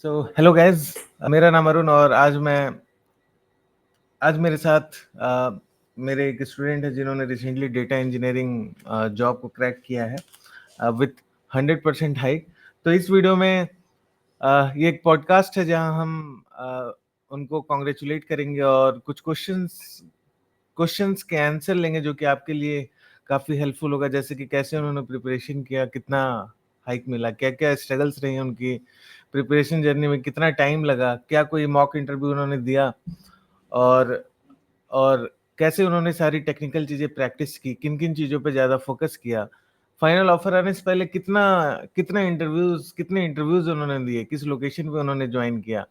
So hello guys, मेरा नाम अरुण और आज मेरे साथ मेरे एक स्टूडेंट है जिन्होंने रिसेंटली डेटा इंजीनियरिंग जॉब को क्रैक किया है विथ 100% हाइक। तो इस वीडियो में ये एक पॉडकास्ट है जहां हम उनको कॉन्ग्रेचुलेट करेंगे और कुछ क्वेश्चंस के आंसर लेंगे जो कि आपके लिए काफ़ी हेल्पफुल होगा, जैसे कि कैसे उन्होंने प्रिपरेशन किया, कितना हाइक मिला, क्या-क्या स्ट्रगल्स रही उनकी प्रिपरेशन जर्नी में, कितना टाइम लगा, क्या कोई मॉक इंटरव्यू उन्होंने दिया और और कैसे उन्होंने सारी टेक्निकल चीज़ें प्रैक्टिस की, किन-किन चीज़ों पे ज़्यादा फोकस किया, फाइनल ऑफर आने से पहले कितने इंटरव्यूज़ उन्होंने दिए, किस लोकेशन पे उन्होंने जॉइन किया।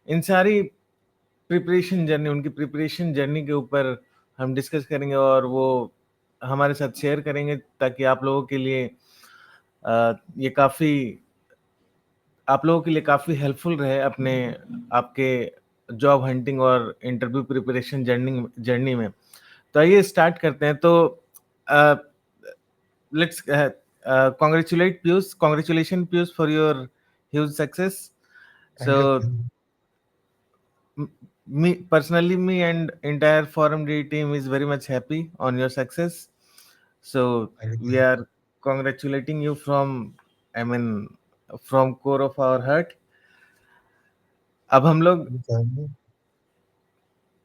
इन सारी उनकी प्रिपरेशन जर्नी के ऊपर हम डिस्कस करेंगे और वो हमारे साथ शेयर करेंगे ताकि ये काफ़ी आप लोगों के लिए काफ़ी हेल्पफुल रहे अपने आपके जॉब हंटिंग और इंटरव्यू प्रिपरेशन जर्नी में। तो आइए स्टार्ट करते हैं। तो uh, let's congratulation Piyush for your huge success. So Thank you. Thank you. me and entire Forum D team is very much happy on your success. So Thank we you. are congratulating you I mean, from core of our heart. अब हम लोग Thank you.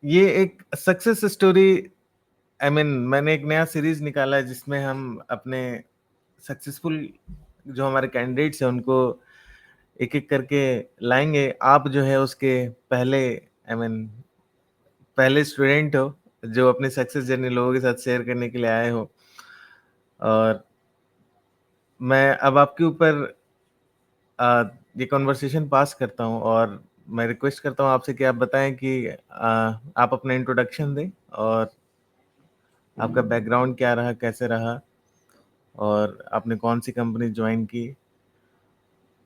ये एक success story मैंने एक नया series निकाला है जिसमें हम अपने सक्सेसफुल जो हमारे कैंडिडेट्स हैं उनको एक-एक करके लाएँगे। आप जो है उसके पहले पहले स्टूडेंट हो जो अपनी सक्सेस जर्नी लोगों के साथ शेयर करने के लिए आए हो और मैं अब आपके ऊपर ये कन्वर्सेशन पास करता हूँ और मैं रिक्वेस्ट करता हूँ आपसे कि आप बताएं कि आप अपना इंट्रोडक्शन दें और आपका बैकग्राउंड क्या रहा, कैसे रहा और आपने कौन सी कंपनी ज्वाइन की,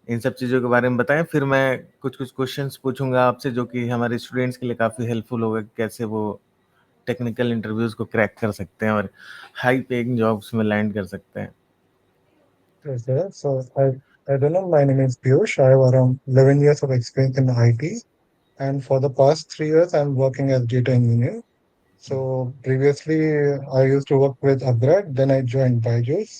इन सब चीज़ों के बारे में बताएं। फिर मैं कुछ-कुछ क्वेश्चंस पूछूंगा आपसे जो कि हमारे स्टूडेंट्स के लिए काफ़ी हेल्पफुल होगा कि कैसे वो टेक्निकल इंटरव्यूज़ को क्रैक कर सकते हैं और हाई पेइंग जॉब्स में लैंड कर सकते हैं। Yes, sir. I don't know. My name is Piyush. I have around 11 years of experience in IT, and for the past 3 years, I'm working as data engineer. So previously, I used to work with Upgrad. Then I joined Byju's.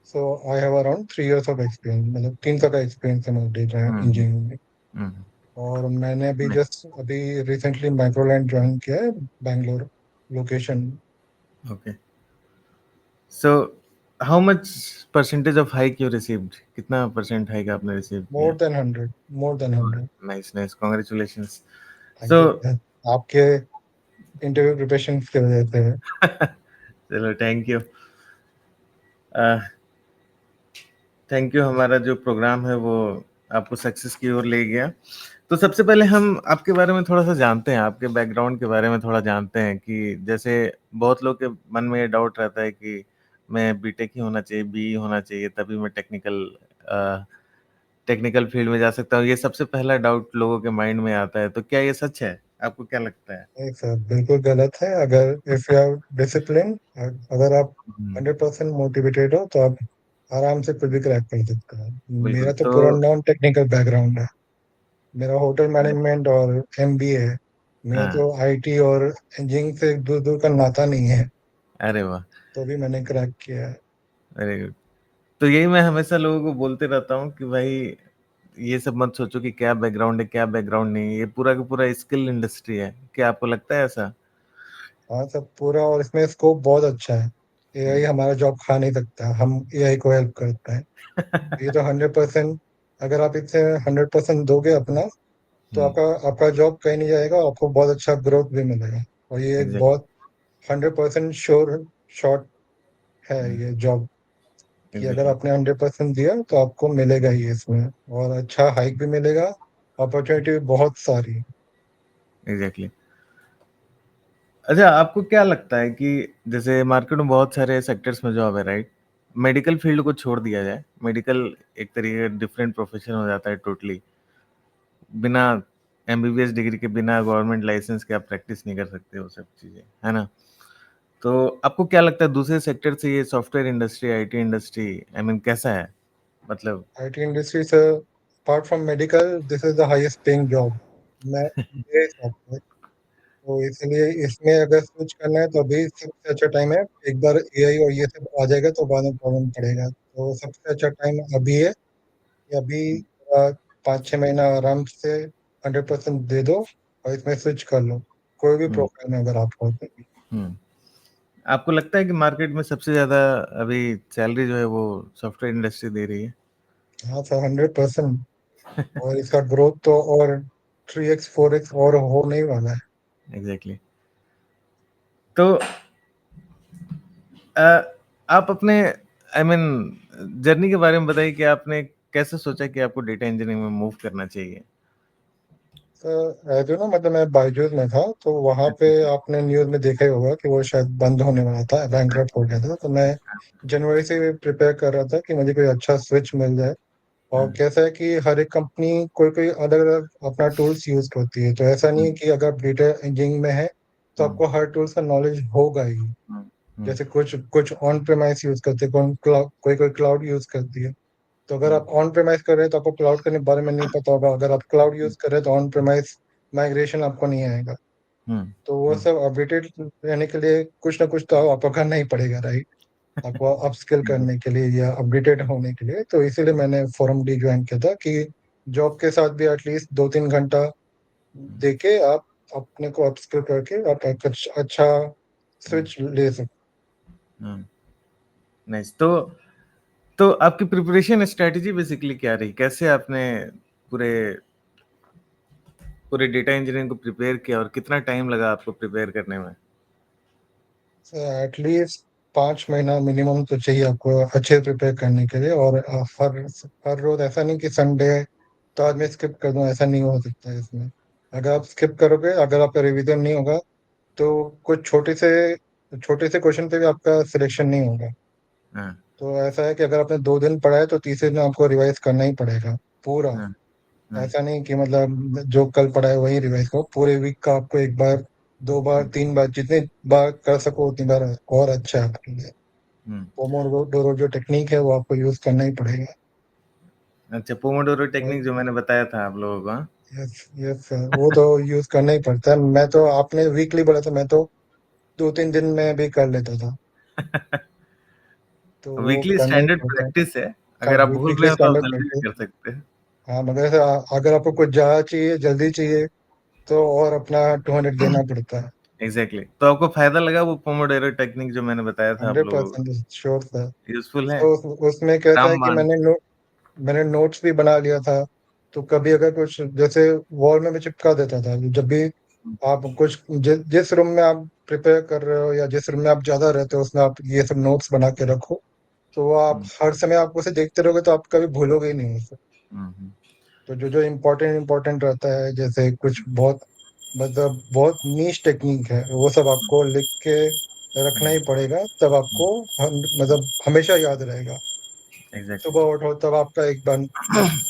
So I have around 3 years of experience. मतलब 3 साल का experience है मेरा data हुँ, engineering में. हुँ, और मैंने हुँ। अभी recently Microland join किया है Bangalore location. Okay. So how much percentage of hike you received? कितना परसेंट हाइक आपने रिसीव किया? More than 100. More than 100. Nice, nice, congratulations. Thank so you. आपके इंटरव्यू प्रिपरेशन की वजह से है। चलो थैंक यू। थैंक यू, हमारा जो प्रोग्राम है वो आपको सक्सेस की ओर ले गया। तो सबसे पहले हम आपके बारे में थोड़ा-सा जानते हैं, आपके बैकग्राउंड के बारे में थोड़ा जानते हैं कि जैसे बहुत लोग के मन में ये डाउट रहता है कि मैं बीटेक ही होना चाहिए, बीई होना चाहिए तभी मैं टेक्निकल फील्ड में जा सकता हूँ। ये सबसे पहला डाउट लोगों के माइंड में आता है, तो क्या ये सच है? आपको क्या लगता है? नहीं सर, बिल्कुल गलत है। अगर इफ यू आर डिसिप्लिन, अगर आप हुँ, 100% मोटिवेटेड हो तो आप आराम से कुछ भी क्रैक कर सकते हो। बिल्कुल। मेरा तो पूरा नॉन टेक्निकल बैकग्राउंड है। मेरा होटल मैनेजमेंट और एमबीए है। मेरा हाँ, तो आईटी और इंजीनियरिंग से दूर दूर का नाता नहीं है, अरे वाह! तो भी मैंने क्रैक किया है। Very good. तो यही मैं हमेशा लोगों को बोलते रहता हूँ कि भाई ये सब मत सोचो कि क्या बैकग्राउंड है, क्या बैकग्राउंड नहीं है। ये पूरा का पूरा स्किल इंडस्ट्री है। क्या आपको लगता है ऐसा? हाँ सब पूरा, और इसमें स्कोप बहुत अच्छा है। एआई हमारा जॉब खा नहीं सकता, हम एआई को हेल्प करते हैं। ये तो 100%, अगर आप इससे 100% दोगे अपना, तो हुँ, आपका आपका जॉब कहीं नहीं जाएगा, आपको बहुत अच्छा ग्रोथ भी मिलेगा। और ये एक एग्ज़ैक्टली। बहुत 100% श्योर शॉट है हुँ, ये जॉब, कि अगर एग्ज़ैक्टली, आपने 100% दिया तो आपको मिलेगा ही इसमें, और अच्छा हाइक भी मिलेगा। अपॉर्चुनिटी भी बहुत सारी। एग्ज़ैक्टली। अच्छा, आपको क्या लगता है कि जैसे मार्केट में बहुत सारे सेक्टर्स में जॉब है, राइट? मेडिकल फील्ड को छोड़ दिया जाए, मेडिकल एक तरीके का डिफरेंट प्रोफ़ेशन हो जाता है टोटली। बिना एमबीबीएस डिग्री के, बिना गवर्नमेंट लाइसेंस के आप प्रैक्टिस नहीं कर सकते वो सब चीज़ें, है ना? तो आपको क्या लगता है दूसरे सेक्टर से ये सॉफ्टवेयर इंडस्ट्री, आईटी इंडस्ट्री कैसा है? मतलब आईटी इंडस्ट्री से apart from medical, this is the highest paying job मैं मेरे हिसाब से। तो इसलिए इसमें अगर स्विच करना है तो अभी सबसे अच्छा टाइम है। एक बार एआई और ये सब आ जाएगा तो बाद में प्रॉब्लम पड़ेगा। तो सबसे अच्छा टाइम अभी है कि अभी 5-6 महीना आराम से 100% दे दो और इसमें स्विच कर लो, कोई भी हम्म, प्रोफाइल में अगर आप हो तो। हम्म। आपको लगता है कि मार्केट में सबसे ज्यादा अभी सैलरी जो है वो सॉफ्टवेयर इंडस्ट्री दे रही है? हाँ सर, 100%। और इसका ग्रोथ तो और 3x 4x और होने ही वाला है। एग्जैक्टली। तो अ, आप अपने आई मीन जर्नी के बारे में बताइए कि आपने कैसे सोचा कि आपको डेटा इंजीनियरिंग में मूव करना चाहिए? तो एज यू नो, मतलब मैं बायजूस में था, तो वहाँ पे अच्छा। आपने न्यूज़ में देखा ही होगा कि वो शायद बंद होने वाला था, बैंकरप्ट हो गया था। तो मैं जनवरी से प्रिपेयर कर रहा था कि मुझे कोई अच्छा स्विच मिल जाए। और हाँ, कैसा है कि हर एक कंपनी कोई कोई अलग अलग अपना टूल्स यूज करती है, तो ऐसा नहीं है हम्म, कि अगर आप डेटा इंजीनियरिंग में है तो हम्म, आपको हर टूल्स का नॉलेज होगा ही। हम्म, हम्म, जैसे कुछ कुछ ऑन प्रेमाइस यूज करते हैं, कोई कोई क्लाउड यूज करती है। तो अगर हम्म, आप ऑन प्रेमाइस कर रहे हैं तो आपको क्लाउड के बारे में नहीं पता होगा, अगर आप क्लाउड यूज कर रहे हैं तो ऑन प्रेमाइस माइग्रेशन आपको नहीं आएगा। हम्म, तो वो हम्म, सब अपडेटेड रहने के लिए कुछ ना कुछ तो आपको करना ही पड़ेगा, राइट? आपको अपस्किल हम्म, करने के लिए या अपडेटेड होने के लिए। तो इसीलिए मैंने फोरम डी ज्वाइन किया था कि जॉब के साथ भी एटलीस्ट 2-3 घंटा देके आप अपने को अपस्किल करके आप एक अच्छा हम्म, स्विच ले सकते। हम्म। नाइस। तो आपकी प्रिपरेशन स्ट्रेटजी बेसिकली क्या रही? कैसे आपने पूरे पूरे डेटा इंजीनियरिंग को प्रिपेयर किया और कितना टाइम लगा आपको प्रिपेयर करने में? एटलीस्ट 5 महीना मिनिमम तो चाहिए आपको अच्छे प्रिपेयर करने के लिए। और हर हर रोज ऐसा नहीं कि संडे तो आज मैं स्किप कर दूं, ऐसा नहीं हो सकता है इसमें। अगर आप स्किप करोगे, अगर आपका रिवीजन नहीं होगा, तो कुछ छोटे से क्वेश्चन पे भी आपका सिलेक्शन नहीं होगा। हाँ, तो ऐसा है कि अगर आपने 2 दिन पढ़ा है तो तीसरे दिन आपको रिवाइज करना ही पड़ेगा पूरा। हाँ, हाँ, ऐसा नहीं कि मतलब जो कल पढ़ा है वही रिवाइज करो, पूरे वीक का आपको 1 बार 2 बार 3 बार जितने बार कर सको उतनी बार और अच्छा है आपके लिए। हम्म। पोमोडोरो जो टेक्निक है वो आपको यूज करना ही पड़ेगा। अच्छा, पोमोडोरो और टेक्निक जो मैंने बताया था आप लोगों को, हाँ? यस यस सर, वो तो यूज करना ही पड़ता है। मैं तो, आपने वीकली बोला था, मैं तो 2-3 दिन में भी कर लेता था। तो वो वीकली करना ही स्टैंडर्ड पड़ता है। प्रैक्टिस है। हाँ, अगर आप भूल रहे वीकली हो तो आप स्टैंडर्ड जल्दी भी प्रैक्टिस। कर सकते हैं। हाँ, मगर ऐसे अगर आपको कुछ ज्यादा चाहिए, जल्दी चाहिए, तो और अपना 200 देना पड़ता है। Exactly exactly. तो आपको फायदा लगा वो पोमोडोरो टेक्निक जो मैंने बताया था आप हंड्रेड लोगों को? Percent sure sir. यूजफुल है? तो उसमें कैसा है कि रामबाण। मैंने नोट्स भी बना लिया था। तो कभी अगर कुछ जैसे वॉल में भी चिपका देता था, जब भी आप कुछ जिस रूम में आप प्रिपेयर कर रहे हो या जिस रूम में आप ज्यादा रहते हो उसमें आप ये सब नोट्स बना के रखो। तो वो आप हम्म, हर समय आप उसे देखते रहोगे तो आप कभी भूलोगे ही नहीं उसे। हम्म, तो जो जो इम्पोर्टेंट इम्पोर्टेंट रहता है, जैसे कुछ बहुत मतलब बहुत नीश टेक्निक है, वो सब आपको लिख के रखना ही पड़ेगा, तब आपको मतलब हमेशा याद रहेगा। एग्जैक्टली। सुबह उठो तब आपका एक बार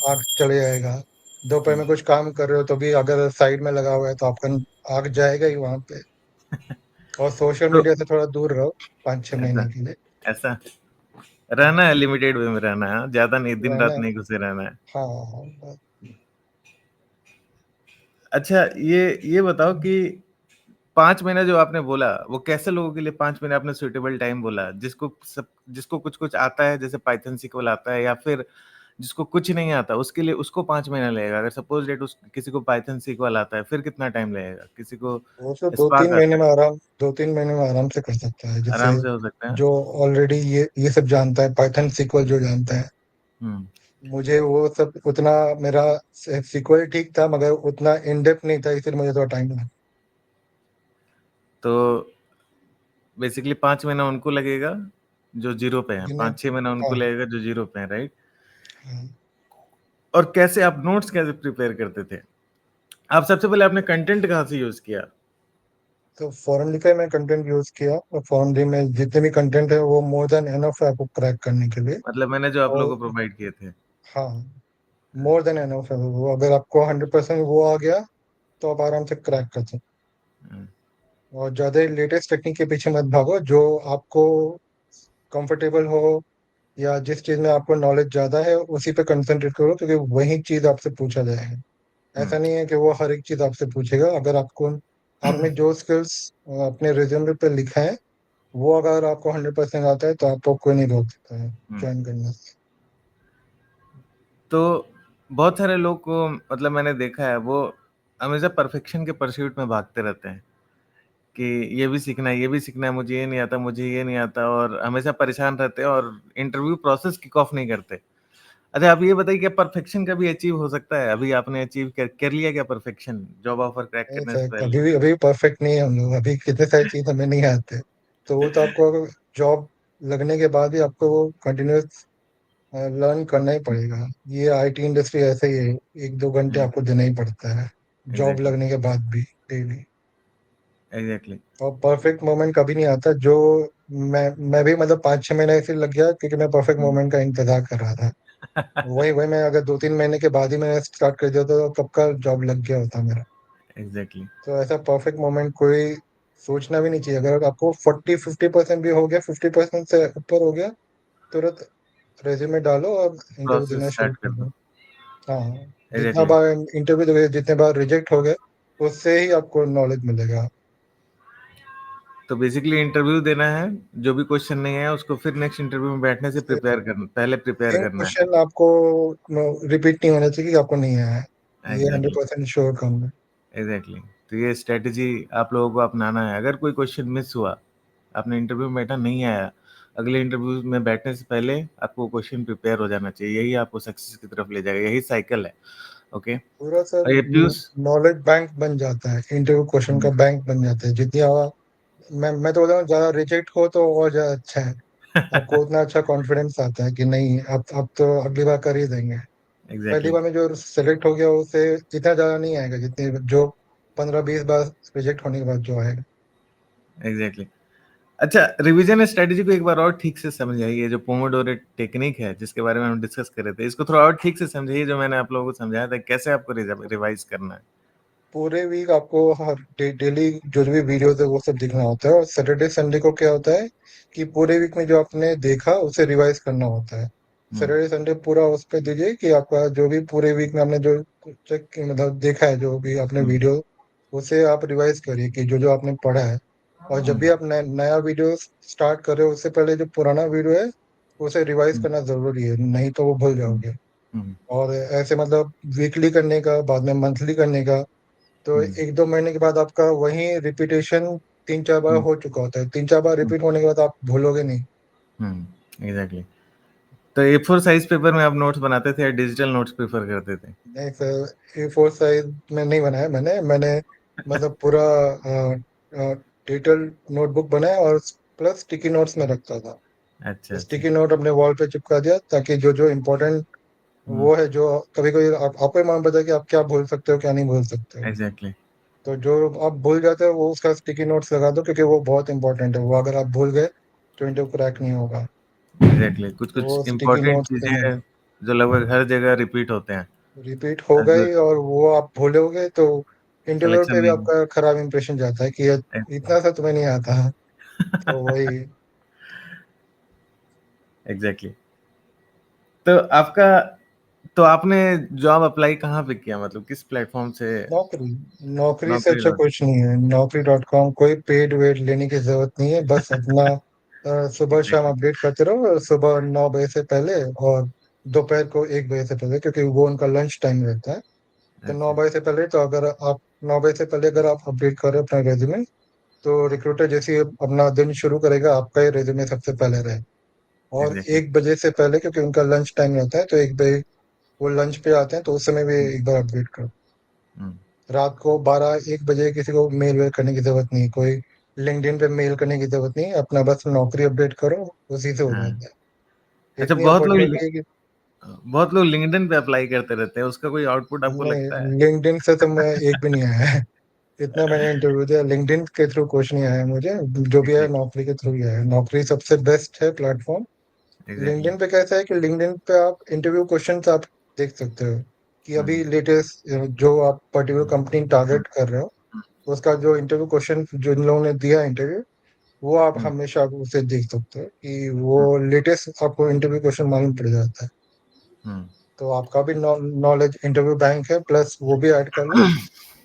आँख चले जाएगा। दोपहर में कुछ काम कर रहे हो तो भी अगर साइड में लगा हुआ है तो आपका आँख जाएगा ही वहां पे। और सोशल तो मीडिया से थोड़ा दूर रहो 5-6 महीने ऐसा के लिए। ऐसा हाँ, रहना है, लिमिटेड वे में रहना है, हाँ? ज्यादा नहीं, दिन रहना रात है। नहीं घुसे रहना है। हाँ हाँ हाँ। अच्छा, ये बताओ कि 5 महीना जो आपने बोला, वो कैसे लोगों के लिए 5 महीने आपने सुइटेबल टाइम बोला? जिसको कुछ कुछ आता है, जैसे पाइथन सीक्वल आता है, या फिर जिसको कुछ नहीं आता उसके लिए उसको 5 महीना लगेगा? अगर सपोज डेट उस किसी को पाइथन सीक्वल आता है, फिर कितना टाइम लगेगा? किसी को वो तो दो स्पार्क तीन आता महीने है, में आराम 2-3 महीने में आराम से कर सकता है। जैसे आराम से हो सकता है। जो ऑलरेडी ये सब जानता है, पाइथन सीक्वल जो जानता है। हम्म। मुझे वो सब उतना, मेरा सीक्वल ठीक था मगर उतना इन डेप्थ नहीं था, इसलिए मुझे थोड़ा टाइम लगा। तो बेसिकली 5 महीना उनको लगेगा जो जीरो पे है, जिन्हें 5-6 महीना उनको हाँ लगेगा जो जीरो पे है, राइट? हाँ। और कैसे आप नोट्स कैसे प्रिपेयर करते थे? आप सबसे पहले आपने कंटेंट कहाँ से यूज किया? तो फॉरेनली का मैं कंटेंट यूज किया, और फॉरेनली में जितने भी कंटेंट है वो मोर देन एनफ है आपको क्रैक करने के लिए। मतलब मैंने जो आप और लोगों को प्रोवाइड किए थे। हाँ, मोर देन एनफ है वो। अगर आपको 100% वो आ गया तो आप आराम से क्रैक कर सकते हम्म, हो। और ज़्यादा लेटेस्ट टेक्निक के पीछे मत भागो, जो आपको कंफर्टेबल हो, या जिस चीज में आपको नॉलेज ज्यादा है उसी पे कंसंट्रेट करो, क्योंकि वही चीज आपसे पूछा जाएगा। हम्म। ऐसा नहीं है कि वो हर एक चीज आपसे पूछेगा। अगर आपको आपने जो स्किल्स अपने रिज्यूमे पे लिखा है, वो अगर आपको 100% आता है तो आपको कोई नहीं रोक सकता है हम्म। ज्वाइन करने से। तो बहुत सारे लोग को मतलब मैंने देखा है वो हमेशा परफेक्शन के परस्यूट में भागते रहते हैं कि ये भी सीखना है, ये भी सीखना है, मुझे ये नहीं आता, मुझे ये नहीं आता, और हमेशा परेशान रहते हैं और इंटरव्यू प्रोसेस किक ऑफ नहीं करते। अच्छा, आप ये बताइए क्या परफेक्शन कभी अचीव हो सकता है? अभी आपने अचीव कर लिया क्या परफेक्शन जॉब ऑफर क्रैक नहीं करने से सर, पहले? अभी भी परफेक्ट नहीं है हम लोग। अभी कितने सारी चीज हमें नहीं आते। तो वो तो आपको जॉब लगने के बाद ही आपको वो कंटिन्यूस लर्न करना ही पड़ेगा। ये आईटी इंडस्ट्री ऐसे ही है, 1-2 घंटे आपको देना ही पड़ता है जॉब एग्जैक्टली। लगने के बाद भी, डेली। एग्जैक्टली। और परफेक्ट मोमेंट कभी नहीं आता। जो मैं भी मतलब 5-6 महीने ऐसे लग गया, क्योंकि मैं परफेक्ट मोमेंट का इंतजार कर रहा था। वही वही मैं अगर 2-3 महीने के बाद ही मैंने स्टार्ट कर दिया तो कब का जॉब लग गया होता मेरा। एग्जैक्टली। तो ऐसा परफेक्ट मोमेंट कोई सोचना भी नहीं चाहिए। अगर आपको 40-50% भी हो गया, 50% से ऊपर हो गया, तुरंत रेज्यूमे डालो और इंटरव्यू प्रोसेस देना शुरू स्टार्ट कर कर दो। दो। हाँ, जितना एग्जैक्टली। बार इंटरव्यू दोगे, जितने बार रिजेक्ट हो गए, उससे ही आपको नॉलेज मिलेगा। तो बेसिकली इंटरव्यू देना है, जो भी क्वेश्चन नहीं है उसको फिर नेक्स्ट इंटरव्यू में बैठने से प्रिपेयर करना, पहले प्रिपेयर सेम करना है। क्वेश्चन आपको रिपीट नहीं होना चाहिए कि आपको नहीं आया है। ये हंड्रेड एग्जैक्टली। परसेंट श्योर काम है। एग्जैक्टली। तो ये स्ट्रेटजी आप लोगों को अपनाना है। अगर कोई क्वेश्चन मिस हुआ, आपने इंटरव्यू में बैठा नहीं आया, अगले इंटरव्यू में बैठने से पहले आपको क्वेश्चन प्रिपेयर हो जाना चाहिए। यही आपको सक्सेस की तरफ ले जाएगा, यही साइकिल है। ओके। पूरा सर और ये पीयूष। नॉलेज बैंक बन जाता है, इंटरव्यू क्वेश्चन का बैंक बन जाता है। जितनी मैं तो बोलता हूँ ज्यादा रिजेक्ट हो तो और ज्यादा अच्छा है। आपको उतना अच्छा कॉन्फिडेंस आता है कि नहीं, अब तो अगली बार कर ही देंगे। पहली एग्जैक्टली। बार में जो सेलेक्ट हो गया उसे इतना ज्यादा नहीं आएगा जितने जो 15-20 बार रिजेक्ट होने के बाद जो आएगा। एग्जैक्टली। अच्छा, रिवीजन स्ट्रेटजी को एक बार और ठीक से समझाइए। जो पोमोडोरो टेक्निक है जिसके बारे में हम डिस्कस कर रहे थे, इसको थोड़ा और ठीक से समझाइए। जो मैंने आप लोगों को समझाया था कैसे आपको रिवाइज करना है। पूरे वीक आपको हर डेली जो भी वीडियोस है वो सब देखना होता है। और सैटरडे संडे को क्या होता है कि पूरे वीक में जो आपने देखा उसे रिवाइज करना होता है। हम्म। सैटरडे संडे पूरा उस पर दीजिए कि आपका जो भी पूरे वीक में आपने जो चेक मतलब देखा है, जो भी आपने हम्म। वीडियो, उसे आप रिवाइज करिए कि जो जो आपने पढ़ा है। और जब भी हम्म। आप नया वीडियो स्टार्ट कर रहे हो, उससे पहले जो पुराना वीडियो है उसे रिवाइज हम्म। करना जरूरी है, नहीं तो वो भूल हम्म। जाओगे। हम्म। और ऐसे मतलब वीकली करने का, बाद में मंथली करने का। तो हम्म। 1-2 महीने के बाद आपका वही रिपीटेशन 3-4 बार हम्म। हो चुका होता है। 3-4 बार हम्म। रिपीट होने के बाद आप भूलोगे नहीं। एग्जैक्टली। तो A4 साइज पेपर में आप नोट्स बनाते थे या डिजिटल नोट्स प्रेफर करते थे? नहीं सर, A4 साइज में नहीं बनाया मैंने मैंने मतलब पूरा डिजिटल नोटबुक बनाया और प्लस स्टिकी नोट्स में रखता था। अच्छा, अच्छा। स्टिकी नोट अपने वॉल पे चिपका दिया, ताकि जो जो इम्पोर्टेंट हम्म। वो है, जो कभी कभी आपको ही मालूम पड़ता है कि आप क्या भूल सकते हो क्या नहीं भूल सकते हो। एग्जैक्टली। तो जो आप भूल जाते हो वो उसका स्टिकी नोट्स लगा दो, क्योंकि वो बहुत इंपॉर्टेंट है। वो अगर आप भूल गए तो इंटरव्यू क्रैक नहीं होगा। एग्जैक्टली। कुछ तो कुछ वो स्टिकी इंपॉर्टेंट नोट्स चीजें पे हैं जो लगभग हर जगह रिपीट होते हैं। रिपीट हो जो गई और वो आप भूलोगे तो इंटरव्यू कलेक्शन पे भी नहीं। आपका खराब इंप्रेशन जाता है कि ये इतना सा तुम्हें नहीं आता है। तो वही एग्जैक्टली। तो आपका तो आपने जॉब अप्लाई कहाँ पे किया, मतलब किस प्लेटफॉर्म से? नौकरी नौकरी से नौकरी अच्छा लगा। कुछ नहीं है। Naukri.com कोई पेड वेड लेने की जरूरत नहीं है। बस अपना सुबह शाम एग्जैक्टली। अपडेट करते रहो, सुबह 9 बजे से पहले और दोपहर को 1 बजे से पहले, क्योंकि वो उनका लंच टाइम रहता है। तो नौ अच्छा। बजे से पहले तो अगर आप 9 बजे से पहले अगर आप अपडेट करें अपना रेज्यूमे, तो रिक्रूटर जैसे ही अपना दिन शुरू करेगा आपका ही रेज्यूमे सबसे पहले रहे। और एग्जैक्टली। 1 बजे से पहले, क्योंकि उनका लंच टाइम रहता है, तो 1 बजे वो लंच पे आते हैं, तो उस समय भी एक बार अपडेट करो। रात को 12-1 बजे किसी को मेल वेल करने की जरूरत नहीं, कोई लिंक्डइन पे मेल करने की जरूरत नहीं। अपना बस नौकरी अपडेट करो, उसी से हो हाँ। जाता है। अच्छा, इतनी अपॉर्चुनिटी है कि बहुत लोग लिंक्डइन पे अप्लाई करते रहते हैं, उसका कोई आउटपुट आपको लगता है? नहीं, लिंक्डइन से तो मैं एक भी नहीं आया है। इतना मैंने इंटरव्यू दिया, लिंक्डइन के थ्रू कुछ नहीं आया है मुझे। जो भी है एग्जैक्टली। नौकरी के थ्रू ही आया है। नौकरी सबसे बेस्ट है प्लेटफॉर्म। एग्जैक्टली। लिंक्डइन पे कैसा है कि लिंक्डइन पे आप इंटरव्यू क्वेश्चंस आप देख सकते हो कि अभी लेटेस्ट जो आप पर्टिकुलर कंपनी टारगेट कर रहे हो, उसका जो इंटरव्यू क्वेश्चन जो इन लोगों ने दिया इंटरव्यू, वो आप हमेशा उसे देख सकते हो कि वो लेटेस्ट आपको इंटरव्यू क्वेश्चन मालूम पड़ जाता है। तो आपका भी नॉलेज इंटरव्यू बैंक है, प्लस वो भी ऐड कर लो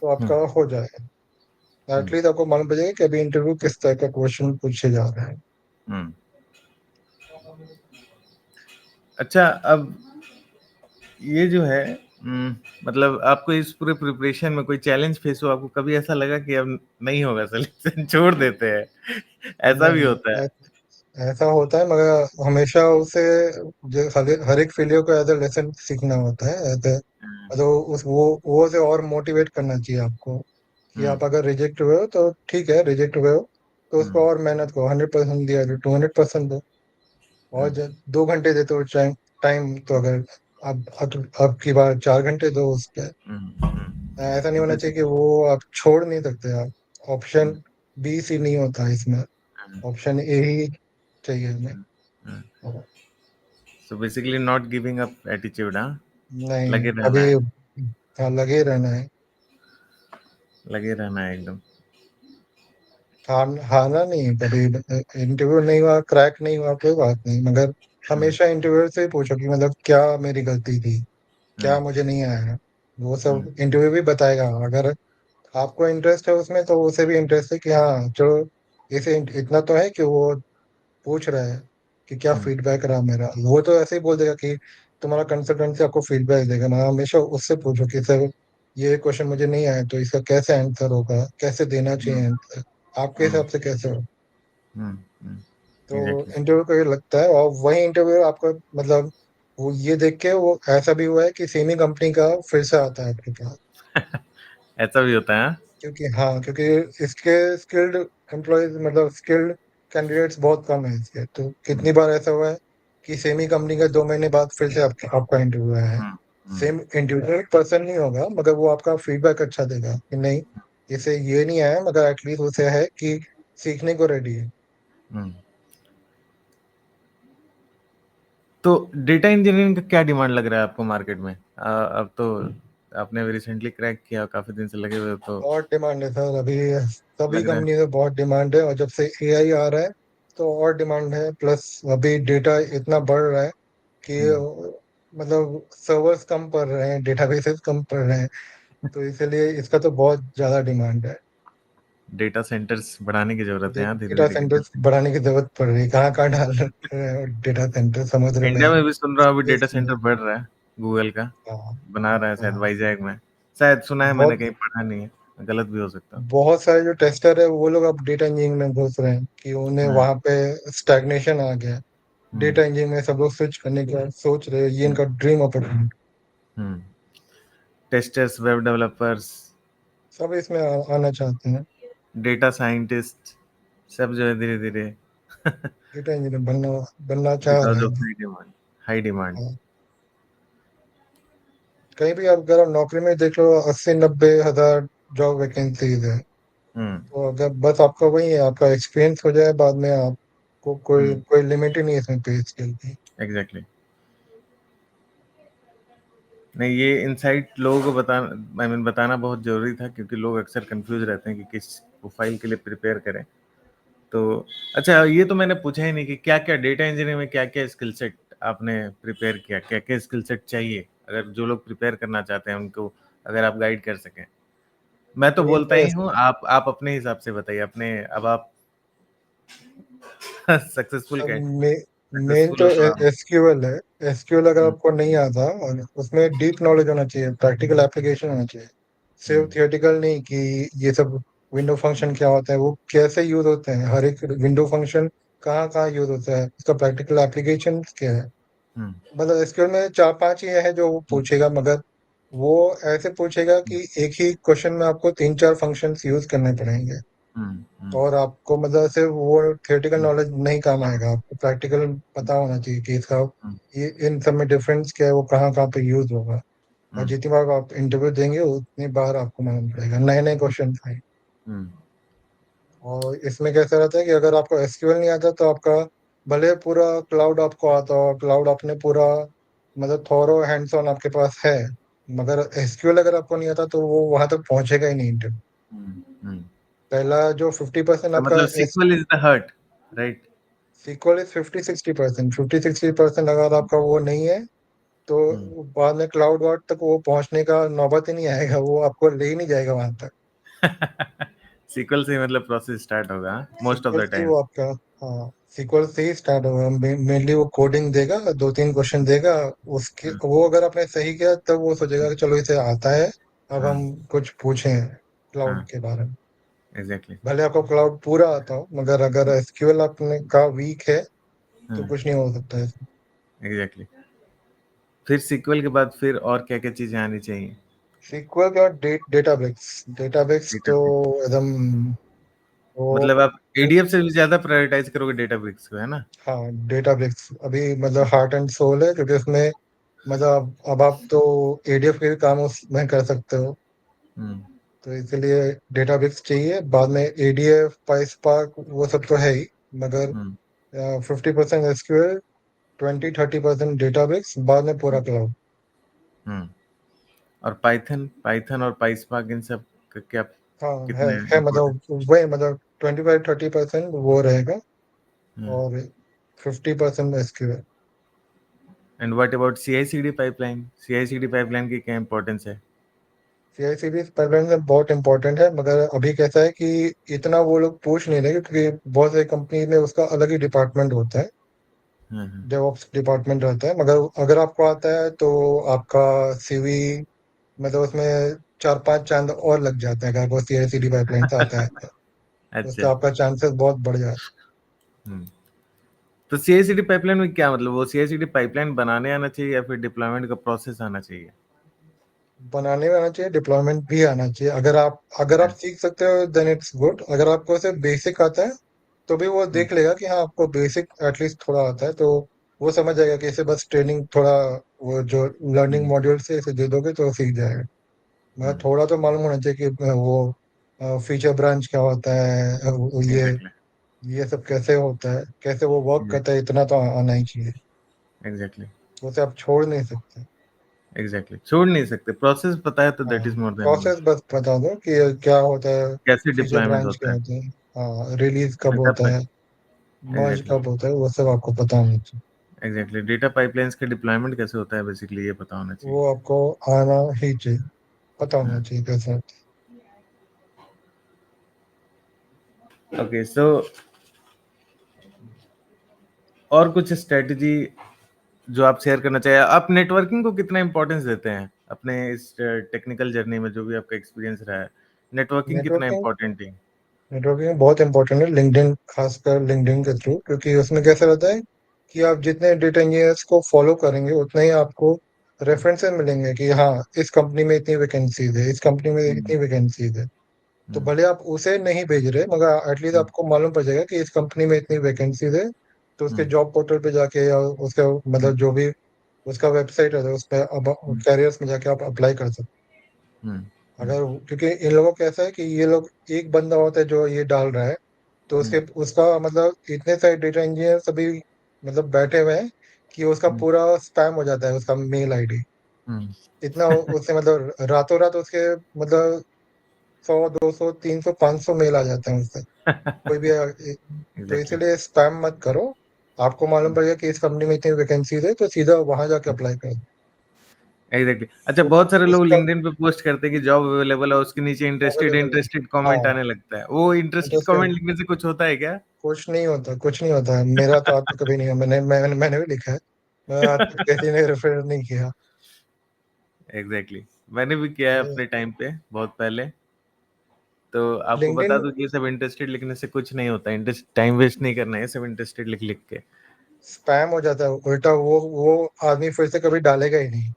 तो आपका हो जाएगा। एटलीस्ट आपको मालूम पड़ जाएगा कि अभी इंटरव्यू किस तरह का क्वेश्चन पूछे जा रहे हैं। अच्छा, अब ये जो है मतलब आपको इस पूरे प्रिपरेशन में कोई चैलेंज फेस हुआ? आपको कभी ऐसा लगा कि अब नहीं होगा सिलेक्शन, छोड़ देते हैं? ऐसा भी नहीं, होता है? ऐसा होता है, मगर हमेशा उसे हर एक फेलियर को एज अ लेसन सीखना होता है। एज ए तो उस वो से और मोटिवेट करना चाहिए आपको कि आप अगर रिजेक्ट हुए हो तो ठीक है, रिजेक्ट हुए हो तो उस पर और मेहनत करो, 100% दिया तो 200% दो। और जब 2 घंटे देते हो टाइम टाइम तो अगर अब की बार 4 घंटे दो उस पर। ऐसा नहीं होना चाहिए कि वो आप छोड़ नहीं सकते। आप ऑप्शन बी सी नहीं होता इसमें, ऑप्शन ए ही चाहिए हमें। So basically not giving up attitude, हाँ? नहीं, लगे अभी रहना है, हाँ, लगे रहना है। लगे रहना है एकदम। हारना नहीं, कभी इंटरव्यू नहीं हुआ, क्रैक नहीं हुआ, कोई बात नहीं, मगर हमेशा इंटरव्यू से ही पूछो कि मतलब क्या मेरी गलती थी, क्या मुझे नहीं आया। वो सब इंटरव्यू भी बताएगा। अगर आपको इंटरेस्ट है उसमें तो उसे भी इंटरेस्ट है कि हाँ चलो, इसे इतना तो है कि वो पूछ रहा है कि क्या फीडबैक रहा मेरा। वो तो ऐसे ही बोल देगा कि तुम्हारा कंसल्टेंसी आपको फीडबैक देगा ना। हमेशा उससे पूछो कि सर ये क्वेश्चन मुझे नहीं आया तो इसका कैसे आंसर होगा, कैसे देना चाहिए आंसर, आपके हिसाब से कैसे हो। तो एग्जैक्टली। इंटरव्यू को ये लगता है, और वही इंटरव्यू आपको मतलब वो ये देख के वो ऐसा भी हुआ है कि सेम ही कंपनी का फिर से आता है आपके पास। ऐसा भी होता है, हाँ? क्योंकि हाँ, क्योंकि इसके स्किल्ड एम्प्लॉयज मतलब स्किल्ड कैंडिडेट्स बहुत कम है इसके। तो कितनी बार ऐसा हुआ है कि सेम ही कंपनी का 2 महीने बाद फिर से आपका इंटरव्यू आया है। सेम इंडिविजुअल पर्सन नहीं होगा, मगर वो आपका फीडबैक अच्छा देगा कि नहीं, इसे ये नहीं आया, मगर एटलीस्ट उसे है कि सीखने को रेडी है। तो डेटा इंजीनियरिंग का क्या डिमांड लग रहा है आपको मार्केट में? अब तो आपने अभी रिसेंटली क्रैक किया, काफी दिन से लगे हुए हो, तो बहुत डिमांड है सर, अभी सभी लग रहा है। कंपनी में बहुत डिमांड है, और जब से एआई आ रहा है तो और डिमांड है। प्लस अभी डेटा इतना बढ़ रहा है कि मतलब सर्वर्स कम पड़ रहे हैं, डेटाबेसेस कम पड़ रहे हैं, तो इसलिए इसका तो बहुत ज्यादा डिमांड है। डेटा सेंटर्स बढ़ाने की जरूरत है, यहाँ धीरे डेटा धीरे करके। सेंटर्स बढ़ाने की जरूरत पड़ रही है, कहाँ कहाँ डाल रहे हैं डेटा सेंटर, समुद्र में इंडिया है, में भी सुन रहा हूँ अभी डेटा स्पेस में सेंटर है। बढ़ रहा है, गूगल का हाँ, बना रहा है शायद हाँ। वाइजैक में। शायद सुना है, मैंने बहुत कहीं पढ़ा नहीं है, गलत भी हो सकता बहुत सारे जो टेस्टर है वो लोग अब डेटा इंजीनियरिंग में घुस रहे हैं कि उन्हें है। वहां पे स्टैग्नेशन आ गया। हम्म डेटा इंजीनियरिंग में सब लोग स्विच करने का सोच रहे हैं, ये इनका ड्रीम अपॉर्चुनिटी। हम्म टेस्टर्स, वेब डेवलपर्स, सब इसमें आना चाहते हैं। डेटा साइंटिस्ट, सब जो है धीरे धीरे डेटा इंजीनियर बनना बनना चाह बिकॉज रहे ऑफ हैं। High demand, high demand. हाँ। कहीं भी आप अगर आप नौकरी में देख लो, 80-90 हजार जॉब वैकेंसीज है। हम्म तो अगर बस आपका वही है, आपका एक्सपीरियंस हो जाए, बाद में आपको कोई हम्म कोई लिमिट ही नहीं है इसमें पे स्केल की। एग्जैक्टली। नहीं, ये इनसाइट लोगों को बताना, आई मीन बताना बहुत जरूरी था, क्योंकि लोग अक्सर कंफ्यूज रहते हैं कि किस प्रोफाइल के लिए प्रिपेयर करें। तो अच्छा, ये तो मैंने पूछा ही नहीं कि क्या क्या डेटा इंजीनियरिंग में क्या क्या स्किल सेट आपने प्रिपेयर किया, क्या क्या स्किल सेट चाहिए अगर जो लोग प्रिपेयर करना चाहते हैं उनको, अगर आप गाइड कर सकें। मैं तो मेन बोलता तो ही हूँ, आप अपने हिसाब से बताइए, अपने, अब आप सक्सेसफुल अब कैंडिडेट, मेन सक्सेसफुल तो हो तो आप। एसक्यूएल है। एसक्यूएल अगर आपको नहीं आता, और उसमें डीप नॉलेज होना चाहिए, प्रैक्टिकल एप्लीकेशन होना चाहिए, सिर्फ थियोरेटिकल नहीं कि ये सब विंडो फंक्शन क्या होता है, वो कैसे यूज होते हैं, हर एक विंडो फंक्शन कहाँ कहाँ यूज होता है, उसका प्रैक्टिकल एप्लीकेशन क्या है। मतलब एसक्यूएल में 4-5 ही है जो वो पूछेगा, मगर वो ऐसे पूछेगा कि एक ही क्वेश्चन में आपको 3-4 फंक्शंस यूज करने पड़ेंगे। और आपको मतलब सिर्फ वो थियोरेटिकल नॉलेज नहीं काम आएगा, आपको प्रैक्टिकल पता होना चाहिए कि इसका ये इन सब में डिफरेंस क्या है, वो कहाँ कहाँ पे यूज होगा। और जितनी बार आप इंटरव्यू देंगे उतनी बार आपको मालूम पड़ेगा, नए नए क्वेश्चन आए। और इसमें कैसा रहता है कि अगर आपको एसक्यूएल नहीं आता तो आपका भले पूरा क्लाउड आपको आता हो, क्लाउड आपने पूरा मतलब थॉरो हैंड्स ऑन आपके पास है, मगर एसक्यूएल अगर आपको नहीं आता तो वो वहां तक पहुंचेगा ही नहीं इंटरव्यू। पहला जो 50% तो आपका मतलब SQL is the heart, right? SQL इज 50-60%, 50-60% अगर आपका वो नहीं है तो हम्म। बाद में क्लाउड वार्ड तक वो पहुंचने का नौबत ही नहीं आएगा, वो आपको ले ही नहीं जाएगा वहां तक। सीक्वल से ही मतलब प्रोसेस स्टार्ट होगा, मोस्ट ऑफ सीक्वल द से टाइम। वो आपका, हाँ सीक्वल से ही स्टार्ट होगा। मेनली वो कोडिंग देगा, 2-3 क्वेश्चन देगा, उसके हाँ, वो अगर आपने सही किया तब वो सोचेगा कि चलो इसे आता है, अब हाँ, हम कुछ पूछें क्लाउड हाँ, के बारे में। एग्जैक्टली। भले आपको क्लाउड पूरा आता हो, मगर अगर एसक्यूएल आपने का वीक है तो हाँ, कुछ नहीं हो सकता है। एग्जैक्टली। फिर सीक्वल के बाद फिर और क्या क्या चीजें आनी चाहिए? सीक्वल का डेटाबेस, डेटाबेस तो डेटाब्रिक्स। एकदम वो, मतलब आप एडीएफ से भी ज्यादा प्रायोरिटाइज करोगे डेटाब्रिक्स को, है ना? हाँ डेटाबेस अभी मतलब हार्ट एंड सोल है, क्योंकि उसमें मतलब अब आप तो एडीएफ के भी काम उसमें कर सकते हो, हम्म। तो इसलिए डेटाबेस चाहिए। बाद में एडीएफ, पाइस्पार्क वो सब तो है ही, मगर हम्म। 50% एसक्यूएल, 20-30% डेटाबेस, बाद में पूरा क्लाउड। हम्म। और पाइथन पाइथन और पाइस्पार्क इन सब का क्या, हाँ कितने है इम्पोर्टेंट? मतलब वही मतलब 25-30% वो रहेगा, हम्म। और 50% SQL. And what about सीआई/सीडी pipeline? सीआई/सीडी pipeline की क्या इंपॉर्टेंस है? सीआईसीडी पाइपलाइन में बहुत इंपॉर्टेंट है, मगर अभी कैसा है कि इतना वो लोग पूछ नहीं रहे, क्योंकि बहुत सारी कंपनी में उसका अलग ही डिपार्टमेंट होता है, हाँ, डेवऑप्स डिपार्टमेंट रहता है। मगर अगर आपको आता है तो आपका सीवी मतलब उसमें 4-5 चांद और लग जाते हैं, अगर आपको सीआईसीडी पाइपलाइन से आता है तो उससे अच्छा। आपका चांसेस बहुत बढ़ जाता है। हम्म। तो सीआई/सीडी पाइपलाइन में क्या मतलब, वो सीआई/सीडी पाइपलाइन बनाने आना चाहिए या फिर डिप्लॉयमेंट का प्रोसेस आना चाहिए? बनाने में आना चाहिए, डिप्लॉयमेंट भी आना चाहिए। अगर आप सीख सकते हो देन इट्स गुड, अगर आपको सिर्फ बेसिक आता है तो भी वो हम्म। देख लेगा कि हाँ आपको बेसिक एटलीस्ट थोड़ा आता है, तो वो समझ जाएगा कि इसे बस ट्रेनिंग थोड़ा, वो जो लर्निंग हम्म। मॉड्यूल से इसे दे दोगे तो वो सीख जाएगा। मगर हम्म। थोड़ा तो मालूम होना चाहिए कि वो फीचर ब्रांच क्या होता है, एग्जैक्टली। ये सब कैसे होता है, कैसे वो वर्क करता है, इतना तो आना ही चाहिए। एग्जैक्टली। उसे आप छोड़ नहीं सकते। एग्जैक्टली, छोड़ नहीं सकते। प्रोसेस पता है तो हाँ that is more than process बस बता दो कि क्या होता है, कैसे फीचर डिप्लॉयमेंट ब्रांच क्या होता है। होता है, हाँ रिलीज कब डेटा होता है, मर्ज एग्जैक्टली। कब होता है, वो सब आपको पता होना चाहिए। एग्जैक्टली, डेटा पाइपलाइंस का डिप्लॉयमेंट कैसे होता है बेसिकली ये पता होना चाहिए। वो आपको आना ही चाहिए, पता होना हाँ। चाहिए कैसे। ओके, सो और कुछ स्ट्रेटजी जो आप शेयर करना चाहिए? आप नेटवर्किंग को कितना इंपॉर्टेंस देते हैं अपने इस टेक्निकल जर्नी में, जो भी आपका एक्सपीरियंस रहा है? नेटवर्किंग कितना नेटवर्किंग इंपॉर्टेंट है? नेटवर्किंग बहुत इंपॉर्टेंट है, लिंक्डइन, खासकर लिंक्डइन के थ्रू, क्योंकि उसमें कैसा रहता है कि आप जितने डेटा इंजीनियर्स को फॉलो करेंगे उतने ही आपको रेफरेंसेस मिलेंगे कि हाँ इस कंपनी में इतनी वैकेंसीज है, इस कंपनी में हम्म। इतनी वैकेंसीज है। तो हम्म। भले आप उसे नहीं भेज रहे, मगर एटलीस्ट हम्म। आपको मालूम पड़ जाएगा कि इस कंपनी में इतनी वैकेंसीज है, तो उसके हम्म। जॉब पोर्टल पे जाके या उसका हम्म। मतलब जो भी उसका वेबसाइट है उस पर अब हम्म। कैरियर्स में जाके आप अप्लाई कर सकते हम्म। हैं। अगर क्योंकि इन लोगों का कैसा है कि ये लोग, एक बंदा होता है जो ये डाल रहा है, तो हम्म। उसका मतलब इतने सारे डेटा इंजीनियर सभी मतलब बैठे हुए हैं कि उसका हम्म। पूरा स्पैम हो जाता है उसका मेल आईडी। हम्म। इतना उससे मतलब रातों रात उसके मतलब 100, 200, 300, 500 मेल आ जाते हैं उससे, कोई भी तो एग्जैक्टली। इसीलिए स्पैम मत करो। आपको मालूम पड़ेगा कि इस कंपनी में इतनी वैकेंसीज है, तो सीधा वहां जाके अप्लाई कर दो। एग्जैक्टली। अच्छा, तो बहुत सारे लोग उसका लिंक्डइन पे पोस्ट करते हैं कि जॉब अवेलेबल है, उसके नीचे इंटरेस्टेड अवेलेबल है, इंटरेस्टेड कमेंट हाँ आने लगता है। वो इंटरेस्टेड कमेंट इंटरेस्टेड, लिखने से कुछ होता है क्या? कुछ नहीं होता, कुछ नहीं होता है। मेरा तो आज तक कभी नहीं है, मैंने भी लिखा है, मैं आज तक किसी ने रेफर नहीं किया। एग्जैक्टली, मैंने भी किया है अपने टाइम पे, बहुत पहले। तो आपको बता लिंक्डइन दूं कि ये सब इंटरेस्टेड लिखने से कुछ नहीं होता। इंटरेस्ट, टाइम वेस्ट नहीं करना है सब इंटरेस्टेड लिख लिख के। स्पैम हो जाता है उल्टा, वो आदमी फिर से कभी डालेगा ही नहीं।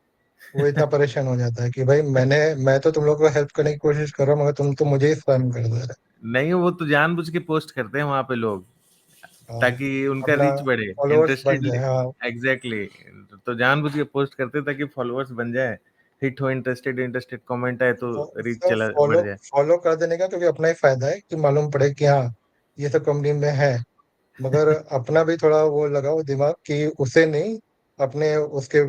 वो इतना परेशान हो जाता है कि भाई मैं तो तुम लोग को हेल्प करने की कोशिश कर रहा हूँ, मगर तुम तो मुझे ही स्पैम कर दे रहे नहीं, वो तो जानबूझ के पोस्ट करते हैं वहां पे लोग, हो। हाँ, ताकि उनका अपना रीच बढ़े। फॉलोअर्स बन इंटरेस्टेड, जाए, हाँ। एग्जैक्टली। तो जानबूझ के पोस्ट करते हैं ताकि फॉलोअर्स बन जाए, हिट हो, इंटरेस्टेड इंटरेस्टेड कमेंट आए तो रीच सब चला फॉलो बढ़ जाए। फॉलो कर देने का, क्योंकि अपना ही फायदा है कि मालूम पड़े कि हाँ ये सब कंपनी में है, मगर अपना भी थोड़ा वो लगाओ दिमाग कि उसे नहीं, अपने उसके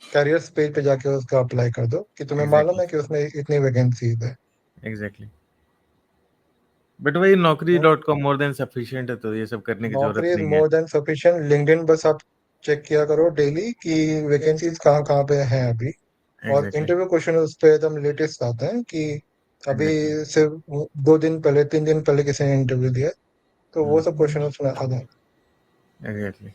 कैरियर्स पेज पे जाके उसका अप्लाई कर दो कि तुम्हें मालूम एग्जैक्टली। है कि उसमें इतनी वैकेंसीज है। एग्जैक्टली। बट वही तो naukri.com मोर देन सफिशिएंट है, तो ये सब करने की जरूरत नौकरी इज नहीं है। More than sufficient. लिंक्डइन बस आप चेक किया करो डेली कि वैकेंसीज कहाँ कहाँ पे हैं अभी। और एग्जैक्टली। इंटरव्यू क्वेश्चन उस पे एकदम लेटेस्ट आते हैं कि अभी एग्जैक्टली। सिर्फ 2 दिन पहले 3 दिन पहले किसी ने इंटरव्यू दिया, तो वो सब क्वेश्चन उसमें आ जाए। एग्जैक्टली।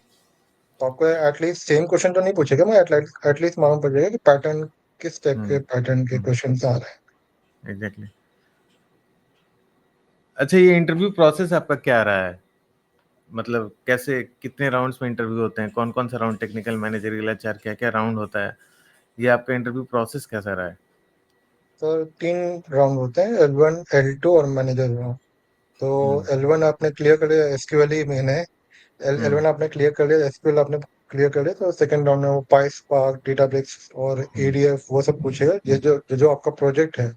तो आपको एटलीस्ट सेम क्वेश्चन तो नहीं पूछेगा, मैं एटलीस्ट मालूम पड़ जाएगा कि पैटर्न किस टाइप के पैटर्न के क्वेश्चन आ रहे हैं। एग्जैक्टली। अच्छा, ये इंटरव्यू प्रोसेस आपका क्या रहा है? मतलब कैसे, कितने राउंड्स में इंटरव्यू होते हैं, कौन कौन सा राउंड, टेक्निकल, मैनेजरियल, एचआर, क्या क्या राउंड होता है? ये आपका इंटरव्यू प्रोसेस कैसा रहा है? तो 3 राउंड होते हैं, L1 L2 और मैनेजर राउंड। तो हम्म। L1 आपने क्लियर कर लिया, एसक्यूएल ही मेन है। हम्म। L1 आपने क्लियर कर लिया, एसक्यूएल आपने क्लियर कर लिया, तो सेकंड राउंड में वो पाइस्पार्क, डेटाब्रिक्स और हम्म। एडीएफ वो सब पूछेगा। ये जो आपका प्रोजेक्ट है,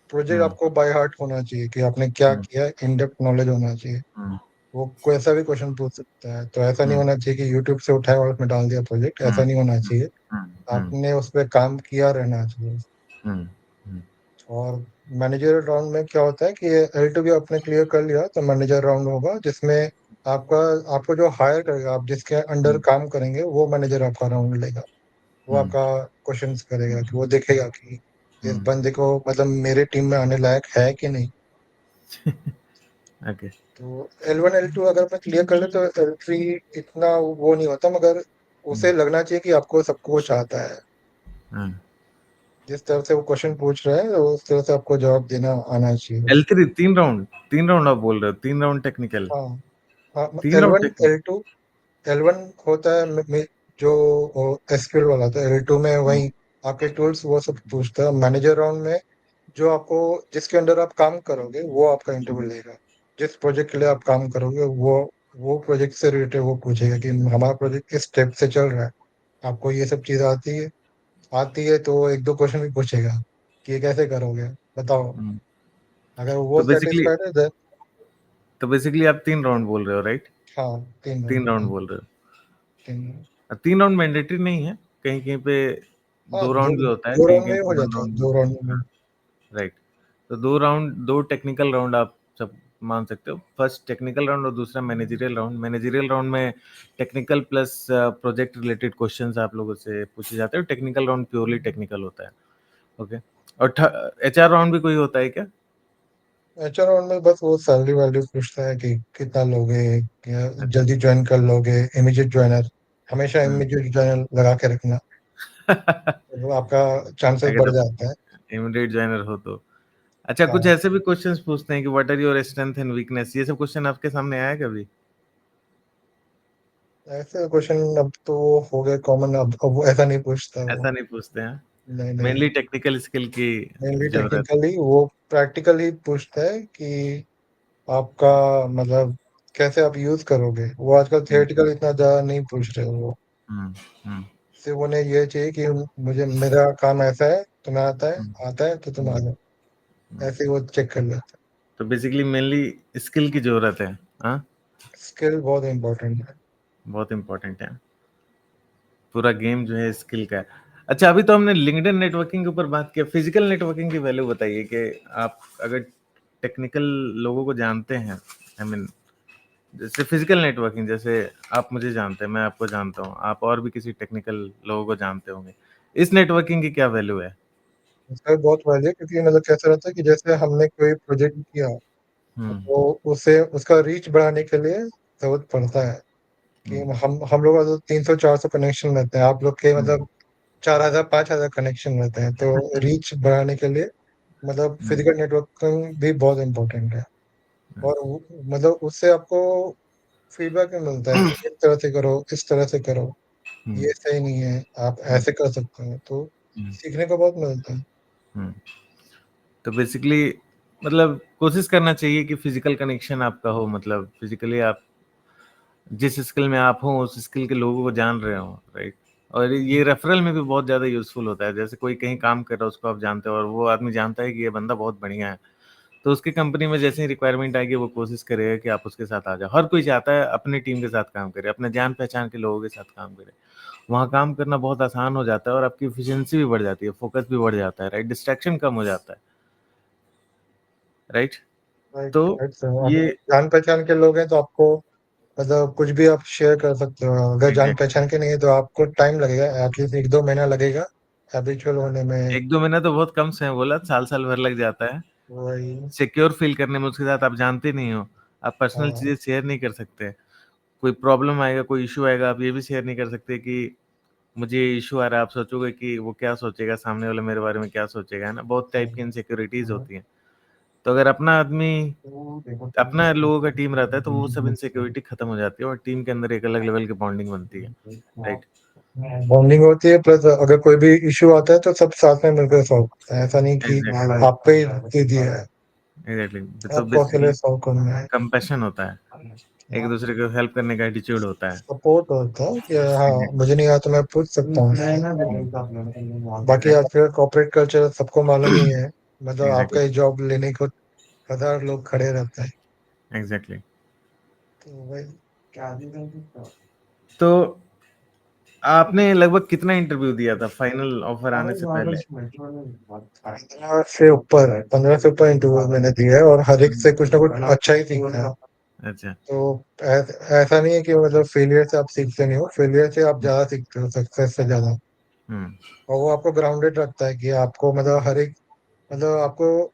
प्रोजेक्ट हम्म। आपको बाय हार्ट होना चाहिए कि आपने क्या हम्म। किया, इन डेप्थ नॉलेज होना चाहिए। हम्म। वो कोई ऐसा भी क्वेश्चन पूछ सकता है, तो ऐसा नहीं हम्म। होना चाहिए कि यूट्यूब से उठाया और उसमें डाल दिया प्रोजेक्ट, ऐसा हम्म। नहीं होना चाहिए। हम्म। हम्म। आपने उस पर काम किया रहना चाहिए। हम्म। हम्म। और मैनेजर राउंड में क्या होता है कि L2 भी आपने क्लियर कर लिया, तो मैनेजर राउंड होगा जिसमें आपका आपको जो हायर करेगा, आप जिसके अंडर हम्म। काम करेंगे, वो मैनेजर आपका राउंड लेगा। वो हम्म। आपका क्वेश्चंस करेगा कि वो देखेगा कि इस हम्म। बंदे को मतलब मेरे टीम में आने लायक है कि नहीं। ओके। तो L1 L2 अगर मैं क्लियर कर ले तो L3 इतना वो नहीं होता, मगर हम्म। उसे लगना चाहिए कि आपको सब कुछ आता है। हाँ। जिस तरह से वो क्वेश्चन पूछ रहा है उस तरह से आपको जवाब देना आना चाहिए एल उसको। थ्री 3 राउंड, 3 राउंड आप बोल रहे हो? 3 राउंड टेक्निकल? हाँ हाँ। तीन L round one technical? L two L1 होता है जो एसक्यूएल वाला था। L2 में वही आपके टूल्स वो सब पूछता है। मैनेजर राउंड में जो आपको जिसके अंडर आप काम करोगे वो आपका इंटरव्यू लेगा। जिस प्रोजेक्ट के लिए आप काम करोगे वो प्रोजेक्ट से रिलेटेड वो पूछेगा कि हमारा प्रोजेक्ट किस स्टेप से चल रहा है, आपको ये सब चीज आती है तो वो 1-2 क्वेश्चन भी पूछेगा कि ये कैसे करोगे, बताओ। अगर तो वो बेसिकली सेटिस्फाइड है then। तो बेसिकली आप 3 राउंड बोल रहे हो, राइट? हाँ, तीन तीन राउंड राउंड। बोल रहे हो। 3 और 3 राउंड मैंडेटरी नहीं है, कहीं कहीं पे हाँ, 2 राउंड भी होता है, दो कहीं राउंड कहीं में पे हो वन जाता है, राउंड भी 2 राउंड होता है। में। राइट। तो 2 राउंड, 2 टेक्निकल राउंड आप सब मान सकते हो। फर्स्ट टेक्निकल राउंड और दूसरा मैनेजरियल राउंड। मैनेजरियल राउंड में technical plus project related questions आप लोगों से पूछे जाते हैं। टेक्निकल राउंड प्योरली टेक्निकल होता है। ओके। और एचआर राउंड भी कोई होता है क्या? एचआर राउंड में बस वो सैलरी वैल्यू पूछता है कि कितना लोगे, क्या अच्छा। जल्दी ज्वाइन कर लोगे। इमीडिएट ज्वाइनर, हमेशा हम्म। इमीडिएट ज्वाइनर लगा के रखना, तो आपका चांसेस अगर बढ़ जब जाता है। इमीडिएट ज्वाइनर हो तो। अच्छा, कुछ हाँ, ऐसे भी क्वेश्चंस पूछते हैं कि what are your strength and weakness? ये सब क्वेश्चन आपके सामने आया है कभी? ऐसे क्वेश्चन अब तो हो गए कॉमन, अब वो ऐसा नहीं पूछता वो। ऐसा नहीं पूछते हैं। नहीं नहीं। मेनली टेक्निकल स्किल की मेनली जरूरत। टेक्निकली वो प्रैक्टिकली पूछता है कि आपका मतलब कैसे आप यूज करोगे। वो आजकल हम्म। थियोरेटिकल इतना ज्यादा नहीं पूछ रहे वो। हम्म। हम्म। सिर्फ उन्हें ये चाहिए कि मुझे मेरा काम ऐसा है, तुम्हें आता है, हम्म। आता है तो तुम आ हम्म। जाओ। हम्म। ऐसे ही वो चेक कर लेते तो बेसिकली मेनली स्किल की जरूरत है। हाँ। हैं। स्किल बहुत इंपॉर्टेंट है। बहुत इंपॉर्टेंट है। पूरा गेम जो है स्किल का है। अच्छा, अभी तो हमने लिंक्डइन नेटवर्किंग के ऊपर बात किया। फिजिकल नेटवर्किंग की वैल्यू बताइए कि आप अगर टेक्निकल लोगों को जानते हैं, आई मीन जैसे फिजिकल नेटवर्किंग, जैसे आप मुझे जानते हैं, मैं आपको जानता हूँ, आप और भी किसी टेक्निकल लोगों को जानते होंगे। इस नेटवर्किंग की क्या वैल्यू है? इसका भी बहुत फायदे है, क्योंकि मतलब कैसा रहता है कि जैसे हमने कोई प्रोजेक्ट किया, हम्म। तो उसे उसका रीच बढ़ाने के लिए जरूरत पड़ता है कि हम्म। हम लोग का तो 300-400 कनेक्शन रहते हैं, आप लोग के हम्म। मतलब 4,000-5,000 कनेक्शन रहते हैं। तो रीच बढ़ाने के लिए मतलब हम्म। फिजिकल नेटवर्किंग भी बहुत इंपॉर्टेंट है। और मतलब उससे आपको फीडबैक भी मिलता है कि इस तरह से करो, इस तरह से करो, हम्म। ये सही नहीं है, आप हम्म। ऐसे कर सकते हो। तो हम्म। सीखने को बहुत मिलता है। हम्म। तो बेसिकली मतलब कोशिश करना चाहिए कि फिजिकल कनेक्शन आपका हो, मतलब फिजिकली आप जिस स्किल में आप हो उस स्किल के लोगों को जान रहे हो, राइट? और ये रेफरल में भी बहुत ज़्यादा यूज़फुल होता है। जैसे कोई कहीं काम कर रहा है, उसको आप जानते हो और वो आदमी जानता है कि ये बंदा बहुत बढ़िया है, तो उसकी कंपनी में जैसे ही रिक्वायरमेंट आएगी वो कोशिश करेगा कि आप उसके साथ आ जाओ। हर कोई चाहता है अपनी टीम के साथ काम करे, अपने जान पहचान के लोगों के साथ काम करे। वहाँ काम करना बहुत आसान हो जाता है और आपकी एफिशिएंसी भी बढ़ जाती है, फोकस भी बढ़ जाता है, राइट? डिस्ट्रैक्शन कम हो जाता है, राइट? राइट, तो राइट सर। ये अगर जान पहचान के लोग हैं तो आपको मतलब कुछ भी आप शेयर कर सकते हो। अगर जान एग्जैक्टली, पहचान के नहीं है तो आपको टाइम लगेगा, एटलीस्ट 1-2 महीना लगेगा हैबिचुअल होने में। 1-2 महीना तो बहुत कम से है, बोला साल साल भर लग जाता है वही। सिक्योर फील करने में। उसके साथ आप जानते नहीं हो, आप पर्सनल हाँ। चीजें शेयर नहीं कर सकते। कोई प्रॉब्लम आएगा, कोई इशू आएगा, आप ये भी शेयर नहीं कर सकते कि मुझे ये इशू आ रहा है। आप सोचोगे कि वो क्या सोचेगा, सामने वाला मेरे बारे में क्या सोचेगा, है ना। बहुत टाइप की इनसिक्योरिटीज हाँ। होती हैं। तो अगर अपना आदमी, अपना लोगों का टीम रहता है, तो वो सब इनसिक्योरिटी खत्म हो जाती है और टीम के अंदर एक अलग लेवल की बॉन्डिंग बनती है। राइट। बॉन्डिंग होती है, प्लस अगर कोई भी इशू आता है तो सब साथ में मिलकर सॉल्व करते हैं। ऐसा नहीं कि एग्जैक्टली, आप पे ही दे दिया है, एग्जैक्टली। तो आपको अकेले बेसिकली सॉल्व करना है। कंपैशन होता है, एक दूसरे को हेल्प करने का एटीट्यूड होता है। सपोर्ट होता है कि हाँ, एग्जैक्टली। मुझे नहीं आता, मैं पूछ सकता हूँ। बाकी आजकल कॉर्पोरेट कल्चर सबको मालूम ही है। मतलब एग्जैक्टली, आपका ही जॉब लेने को 1000 लोग खड़े रहते हैं। एग्जैक्टली। तो वही। तो आपने लगभग कितना इंटरव्यू दिया था फाइनल ऑफर आने से पहले? 15 से ऊपर इंटरव्यू मैंने दिया है, और हर एक से कुछ ना कुछ अच्छा ही सीखना है। अच्छा। तो ऐसा नहीं है कि मतलब फेलियर से आप सीखते नहीं हो, फेलियर से आप ज्यादा सीखते हो सक्सेस से ज्यादा। हम्म। और वो आपको ग्राउंडेड रखता है कि आपको मतलब हर एक, मतलब आपको,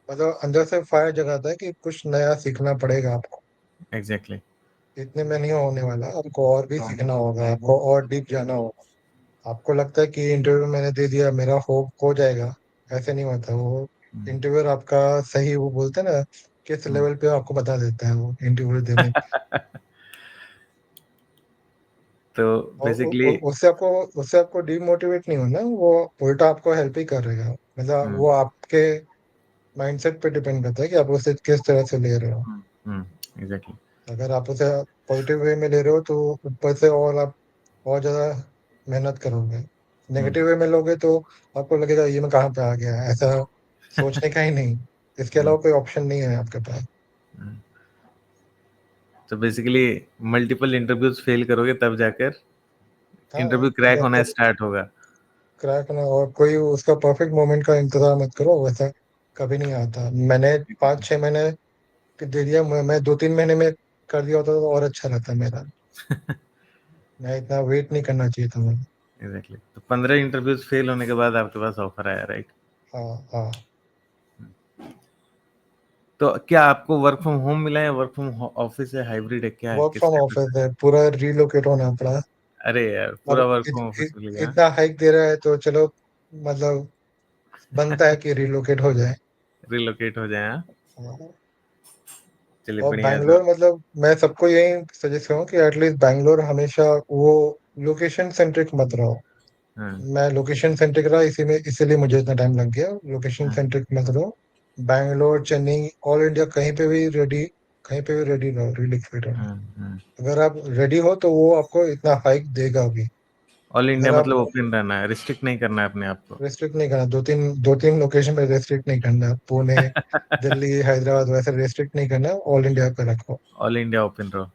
मतलब अंदर से फायर जगाता है कि कुछ नया सीखना पड़ेगा आपको। एग्जैक्टली। इतने में नहीं होने वाला, आपको और भी सीखना होगा, आपको और डीप जाना होगा। आपको लगता है कि इंटरव्यू मैंने दे दिया, मेरा हो जाएगा। ऐसे नहीं होता वो। इंटरव्यूअर आपका सही, वो बोलते हैं ना, किस लेवल पे आपको बता देता है वो इंटरव्यू देने। तो और बेसिकली। उससे आपको डिमोटिवेट नहीं होना, वो उल्टा आपको हेल्प ही कर रहेगा। मतलब हम्म, वो आपके माइंडसेट पे डिपेंड करता है कि आप उसे किस तरह से ले रहे हो। एग्जैक्टली। अगर आप उसे पॉजिटिव वे में ले रहे हो तो ऊपर से और आप और ज़्यादा मेहनत करोगे। हम्म, नेगेटिव वे में लोगे तो आपको लगेगा ये मैं कहाँ पे आ गया, ऐसा सोचने का ही नहीं। इसके हम्म, अलावा कोई ऑप्शन नहीं है आपके पास। हम्म। तो बेसिकली मल्टीपल इंटरव्यूज फेल करोगे तब जाकर हाँ। इंटरव्यू क्रैक जब होना तक स्टार्ट होगा। क्रैक ना, और कोई उसका परफेक्ट मोमेंट का इंतजार मत करो, वैसा कभी नहीं आता। मैंने 5-6 महीने दे दिया, मैं 2-3 महीने में कर दिया होता तो और अच्छा रहता मेरा। मैं इतना वेट नहीं करना चाहिए था मुझे। एग्जैक्टली। तो 15 इंटरव्यूज फेल होने के बाद आपके पास ऑफर आया, राइट? हाँ, हाँ। तो क्या आपको वर्क फ्रॉम होम मिला है, वर्क फ्रॉम ऑफिस है, हाइब्रिड है, क्या है, वर्क किस फ्रॉम टाइप ऑफिस का? है, पूरा रिलोकेट होना पड़ा। अरे यार, अब पूरा वर्क फ्रॉम ऑफिस मिल गया। इतना हाइक दे रहा है तो चलो, मतलब बनता है कि रिलोकेट हो जाए। रिलोकेट हो जाए, हाँ? हाँ। चलिए, और बढ़िया है तो। बैंगलोर, मतलब मैं सबको यही सजेस्ट करूँ कि एटलीस्ट बैंगलोर हमेशा वो लोकेशन सेंट्रिक मत रहो। हाँ, मैं लोकेशन सेंट्रिक रहा, इसी में इसीलिए मुझे इतना टाइम लग गया। लोकेशन हाँ, सेंट्रिक मत रहो। बैंगलोर, चेन्नई, ऑल इंडिया कहीं पे भी रेडी रहो, रिलोकेट रहो। हाँ, हाँ। अगर आप रेडी हो तो वो आपको इतना हाइक देगा भी। ऑल इंडिया अगर आप मतलब ओपन रहना है, रिस्ट्रिक्ट नहीं करना है अपने आप को। रेस्ट्रिक्ट नहीं करना, दो तीन लोकेशन पे रेस्ट्रिक्ट नहीं करना, पुणे, दिल्ली, हैदराबाद, वैसे रेस्ट्रिक्ट नहीं करना, ऑल इंडिया पे रखो। ऑल इंडिया ओपन रहो।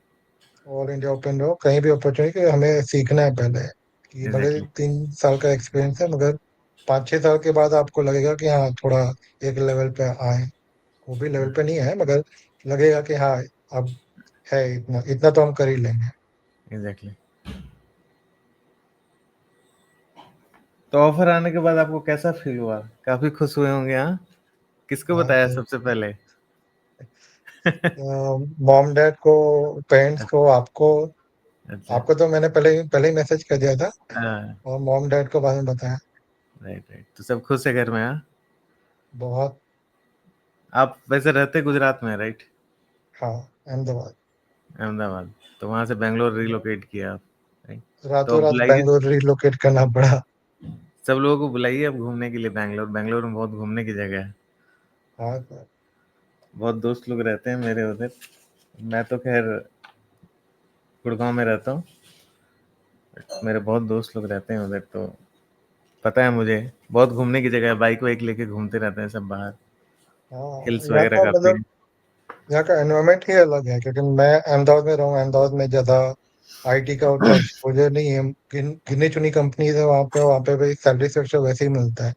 ऑल इंडिया ओपन रहो, कहीं भी अपॉर्चुनिटी, हमें सीखना है पहले। कि भले एग्जैक्टली। 3 साल का एक्सपीरियंस है, मगर 5-6 साल के बाद आपको लगेगा कि हाँ, थोड़ा एक लेवल पे आए। वो भी लेवल पे नहीं है, मगर लगेगा कि हाँ, अब है, इतना इतना तो हम कर ही लेंगे। एग्जैक्टली। तो ऑफर आने के बाद आपको कैसा फील हुआ? काफी खुश हुए होंगे, हाँ? किसको हाँ बताया तो सबसे पहले? मॉम डैड को, पेरेंट्स को, आपको। अच्छा। आपको तो मैंने पहले ही मैसेज कर दिया था, हाँ। और मॉम डैड को बाद में बताया। Right, right. तो सब खुश है घर में, हाँ? बहुत। आप वैसे रहते गुजरात में, राइट? हाँ, अहमदाबाद। अहमदाबाद। तो वहां से बैंगलोर रिलोकेट किया आप, राइट? तो रातों अब रात बुलाइए, बैंगलोर रिलोकेट करना पड़ा। सब लोगों को बुलाइए अब घूमने के लिए बैंगलोर। बैंगलोर में बहुत घूमने की जगह है। हाँ सर। बहुत दोस्त लोग रहते हैं मेरे उधर। मैं तो खैर गुड़गांव में रहता हूँ। मेरे बहुत दोस्त लोग रहते हैं उधर, तो पता है मुझे। बहुत घूमने की जगह है, बाइक वाइक लेके घूमते रहते हैं सब बाहर। हाँ, हिल्स वगैरह काफी हैं। यहाँ का एनवायरनमेंट ही अलग है, क्योंकि मैं अहमदाबाद में रहा हूँ। अहमदाबाद में ज़्यादा आईटी का उतना एक्सपोजर नहीं है। गिनी चुनी कंपनीज है वहाँ पे भी सैलरी स्ट्रक्चर वैसे ही मिलता है।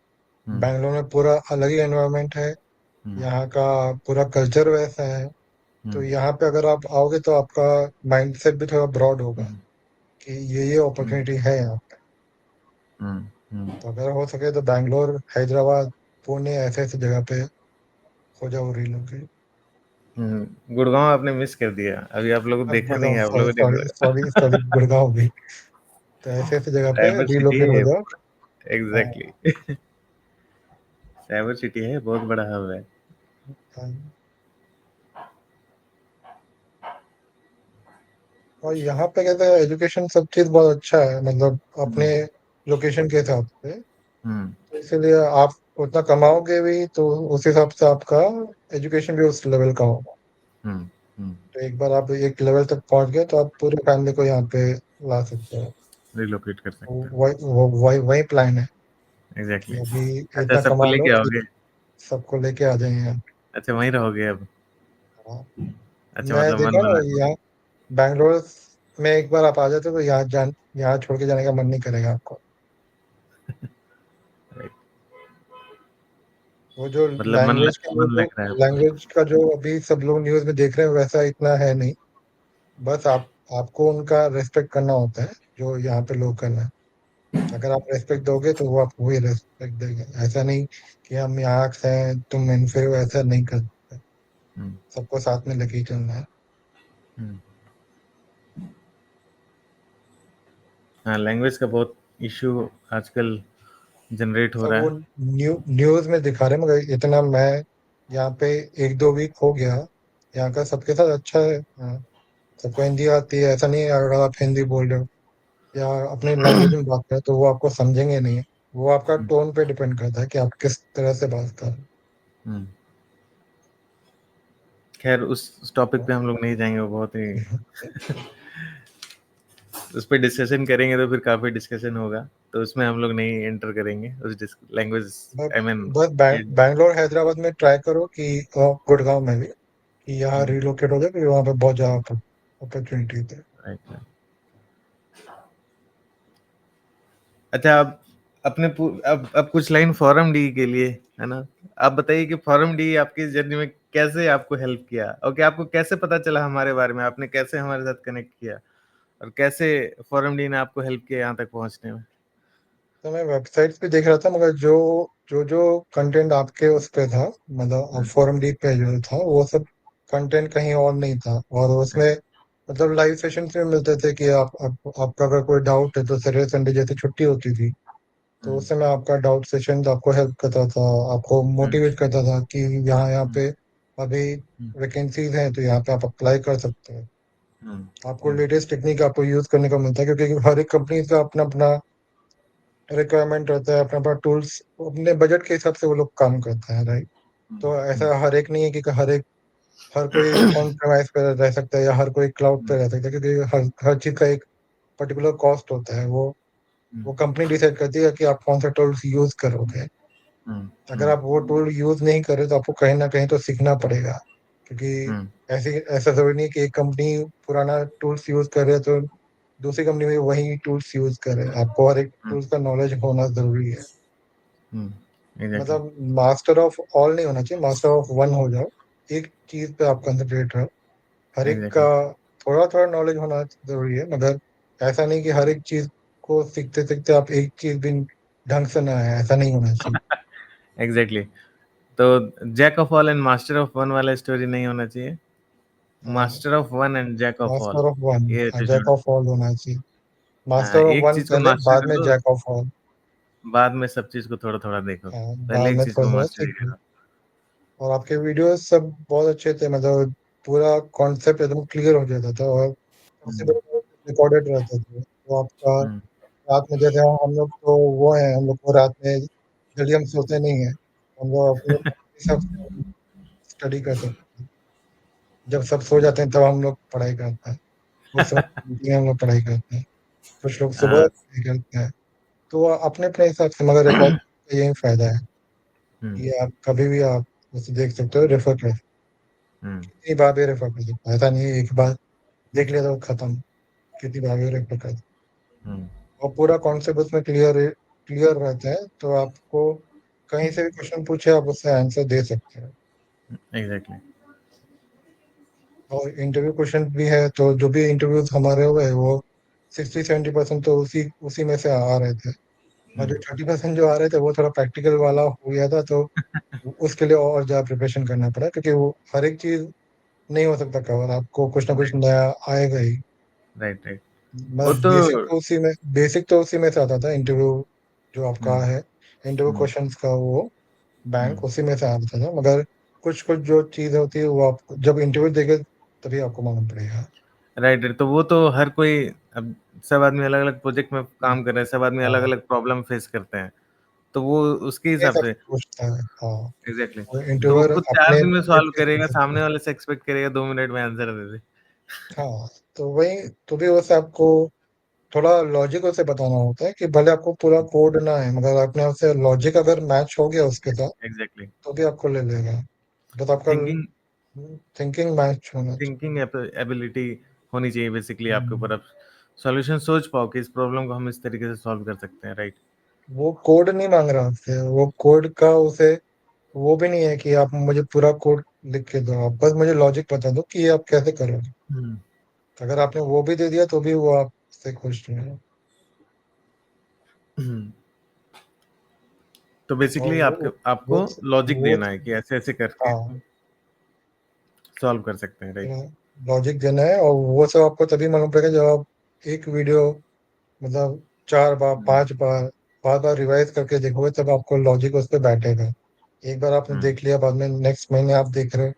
हम्म, बैंगलोर में पूरा अलग ही एनवायरनमेंट है। यहाँ का पूरा कल्चर वैसा है। तो यहाँ पे अगर आप आओगे तो आपका माइंडसेट भी थोड़ा ब्रॉड होगा कि ये अपॉर्चुनिटी है यहाँ पे। तो अगर हो सके तो बैंगलोर, हैदराबाद, पुणे ऐसे ऐसे जगह पे हो जाओ रिलोकेट। गुड़गांव आपने मिस कर दिया, अभी आप लोगों को देखा नहीं गुड़गांव, है, आप सॉरी लोगों ने सॉरी सॉरी सॉरी, गुड़गांव भी। तो ऐसे ऐसे जगह पे साइबर सिटी रिलोकेट हो है, जाओ। हाँ, एग्जैक्टली। साइबर सिटी है, बहुत बड़ा हब है। हाँ। और यहाँ पे कहते हैं एजुकेशन सब चीज बहुत अच्छा है, मतलब अपने हम्म लोकेशन के हिसाब से। हम्म तो इसीलिए आप उतना कमाओगे भी तो उस हिसाब से आपका एजुकेशन भी उस लेवल का होगा। हम्म हम्म तो एक बार आप एक लेवल तक पहुंच गए तो आप पूरे फैमिली को यहाँ पे ला सकते हो। रिलोकेट कर सकते हो, वही वही प्लान है कि एग्जैक्टली। अभी अच्छा, इतना सबको कमा लो लेके कि आओगे? सबको लेके आ जाएंगे यहाँ। अच्छा, वहीं रहोगे अब? हाँ, अच्छा, मैं मतलब मन देखा ना बना। यहाँ बैंगलोर में एक बार आप आ जाते हो तो यहाँ छोड़ के जाने का मन नहीं करेगा आपको। Right. वो जो मतलब लैंग्वेज का वो मन जो लग रहा है पूरा। लैंग्वेज का जो अभी सब लोग न्यूज़ में देख रहे हैं वैसा इतना है नहीं। बस आपको उनका रेस्पेक्ट करना होता है जो यहाँ पे लोकल है। अगर आप रेस्पेक्ट दोगे तो वो आपको वही रेस्पेक्ट देगा। ऐसा नहीं कि हम यहाँ से हैं तुम इनफे हो, ऐसा नहीं करते। हम्म सबको साथ में लेके ही चलना है। हम्म। हाँ, लैंग्वेज का बहुत इशू आजकल जनरेट हो सब रहा वो है। न्यूज़ में दिखा रहे हैं मगर इतना मैं यहाँ पे एक दो वीक हो गया। यहाँ का सबके साथ अच्छा है। हाँ, सबको हिंदी आती है, ऐसा नहीं है अगर आप हिंदी बोल रहे हो या अपने लैंग्वेज में बात करें तो वो आपको समझेंगे नहीं। वो आपका हम्म टोन पे डिपेंड करता है कि आप किस तरह से बात कर रहे हम्म। खैर, उस टॉपिक पे हम लोग नहीं जाएंगे, वो बहुत ही हो। उस पे डिस्कशन करेंगे तो फिर काफी डिस्कशन होगा, तो उसमें हम लोग नहीं एंटर करेंगे उस लैंग्वेज, बस आई मीन बस ये। बैंगलोर हैदराबाद में ट्राई करो कि गुड़गांव में भी कि यहाँ रिलोकेट हो जाए क्योंकि वहाँ पे बहुत ज़्यादा अपॉर्चुनिटी है। राइट। अच्छा, आप अपने अब कुछ लाइन फॉरम डी के लिए, है ना? आप बताइए कि फॉरम डी आपकी जर्नी में कैसे आपको हेल्प किया, और कि आपको कैसे पता चला हमारे बारे में, आपने कैसे हमारे साथ कनेक्ट किया, और कैसे फॉरम डी ने आपको हेल्प किया यहाँ तक पहुँचने में? तो मैं वेबसाइट्स पे देख रहा था मगर जो जो जो कंटेंट आपके उस पे था, मतलब हम्म, फोरम डी पे जो था वो सब कंटेंट कहीं और नहीं था। और उसमें मतलब लाइव सेशंस में मिलते थे कि आपका अगर कोई डाउट है तो सैटरडे संडे जैसे छुट्टी होती थी तो हम्म, उस समय आपका डाउट सेशन आपको हेल्प करता था, आपको हम्म, मोटिवेट करता था कि यहाँ हम्म, पे अभी हम्म, वैकेंसीज हैं तो यहाँ पे आप अप्लाई कर सकते हैं। हम्म, आपको लेटेस्ट टेक्निक आपको यूज करने को मिलता है क्योंकि हर एक कंपनी का अपना अपना रिक्वायरमेंट रहता है, अपना अपना टूल्स अपने बजट के हिसाब से वो लोग काम करते हैं, राइट। तो हम्म, ऐसा हर एक नहीं है कि हर कोई ऑन प्रेमाइस पे रह सकता है या हर कोई क्लाउड पे रह सकता है क्योंकि हर चीज का एक पर्टिकुलर कॉस्ट होता है। वो कंपनी डिसाइड करती है कि आप कौन सा टूल्स यूज करोगे। हम्म, अगर हम्म, आप वो टूल यूज नहीं कर रहे तो आपको कहीं ना कहीं तो सीखना पड़ेगा क्योंकि हम्म, ऐसा जरूरी नहीं कि एक कंपनी पुराना टूल्स यूज कर रहे है तो दूसरी कंपनी में वही टूल्स यूज करे। आपको हर एक हम्म, टूल्स का नॉलेज होना जरूरी है। एग्जैक्टली, मतलब मास्टर ऑफ ऑल नहीं होना चाहिए, मास्टर ऑफ वन हो जाओ। एक चीज पे आप कंसंट्रेट रहो। हर एक का एग्जैक्टली। थोड़ा थोड़ा नॉलेज होना जरूरी है मगर ऐसा नहीं कि हर एक चीज को सीखते सीखते आप एक चीज भी ढंग से ना आए, ऐसा नहीं होना चाहिए। एग्जैक्टली। तो jack of all and master of one वाला स्टोरी नहीं होना चाहिए, master of one and jack of all. Master of one, ये जैक एटीट्यूड। ऑफ ऑल होना चाहिए। हाँ, मास्टर ऑफ एक वन चीज को पहले, मास्टर बाद कर में लो, जैक ऑफ ऑल। बाद में सब चीज को थोड़ा थोड़ा देखो, पहले बाद एक में चीज को थोड़ा थोड़ा मास्टर सीख लो। करो। और आपके वीडियोस सब बहुत अच्छे थे, मतलब पूरा कॉन्सेप्ट एकदम क्लियर हो जाता था। और सबसे हम्म, बड़ा रिकॉर्डेड रहता था तो आपका हम्म, रात में जैसे हम लोग तो वो हैं, हम लोग को रात में जल्दी हम सोते नहीं है। हम लोग अपने हिसाब से स्टडी कर सकते हैं। जब सब सो जाते हैं तब हम लोग पढ़ाई करते हैं। उस समय meeting में हम लोग पढ़ाई करते हैं। कुछ लोग सुबह हाँ, पढ़ाई करते हैं। तो अपने अपने हिसाब से, मगर रिकॉर्ड का यही फायदा है हम्म, कि आप कभी भी आप उसे देख सकते हो, रेफर कर सकते हम्म, हो। कितनी बार भी रेफर कर सकते हो, ऐसा नहीं है एक बार देख लिया तो खत्म। कितनी बार भी रेफर कर सकते हम्म, हो। और पूरा कॉन्सेप्ट उसमें क्लियर रहता है तो आपको कहीं से भी क्वेश्चन पूछे आप उससे आंसर दे सकते हो। एग्जैक्टली। और इंटरव्यू क्वेश्चन भी है, तो जो भी इंटरव्यूज हमारे हुए वो 60-70% तो उसी उसी में से आ रहे थे। और जो 30% जो आ रहे थे वो थोड़ा प्रैक्टिकल वाला हो गया था, तो उसके लिए और ज़्यादा प्रिपरेशन करना पड़ा, क्योंकि वो हर एक चीज़ नहीं हो सकता कवर, आपको कुछ ना कुछ राइट नया आएगा ही। Right right. वो मतलब तो बेसिक तो उसी में से आता था, इंटरव्यू जो आपका हम्म है, इंटरव्यू हम्म क्वेश्चंस का वो बैंक हम्म उसी में से आता था, मगर कुछ कुछ जो चीज़ होती है वो आप जब इंटरव्यू देंगे तभी आपको मालूम पड़ेगा। Right right. तो वो तो हर कोई, अब सब आदमी अलग अलग प्रोजेक्ट में काम कर रहे हैं, सब आदमी अलग हाँ, अलग प्रॉब्लम फेस करते हैं, तो वो उसके ये हिसाब सब से। पूछता है। हाँ, एग्जैक्टली वो exactly. तो वो इंटरव्यूअर खुद चार अपने दिन में लिए सॉल्व टेस्ट कर करेगा, सकता है। सामने वाले से एक्सपेक्ट करेगा 2 मिनट में आंसर दे दे। हाँ, तो वही, तो भी वैसे आपको थोड़ा लॉजिक उसे बताना होता है कि भले आपको पूरा कोड ना है, मगर आपने उससे लॉजिक अगर मैच हो गया उसके साथ एग्जैक्टली। तो भी आपको ले लेगा। बस आपका थिंकिंग थिंकिंग मैच होना थिंकिंग एबिलिटी होनी चाहिए बेसिकली आपके चाहिए। ऊपर, आप सॉल्यूशन सोच पाओ कि इस प्रॉब्लम को हम इस तरीके से सॉल्व कर सकते हैं, राइट। वो कोड नहीं मांग रहा आपसे, वो कोड का उसे वो भी नहीं है कि आप मुझे पूरा कोड लिख के दो, आप बस मुझे लॉजिक बता दो कि ये आप कैसे करोगे। हम्म अगर आपने वो भी दे दिया तो भी वो आपसे खुश नहीं है। हम्म। तो और बेसिकली आपके वो आपको लॉजिक वो देना है कि ऐसे ऐसे करके हाँ, सॉल्व कर सकते हैं, राइट। लॉजिक देना है, और वो सब आपको तभी मालूम पड़ेगा जब आप एक वीडियो, मतलब 4 बार हम्म 5 बार बार बार रिवाइज करके देखोगे, तब आपको लॉजिक उस पर बैठेगा। एक बार आपने हम्म देख लिया, बाद में नेक्स्ट महीने आप देख रहे हो,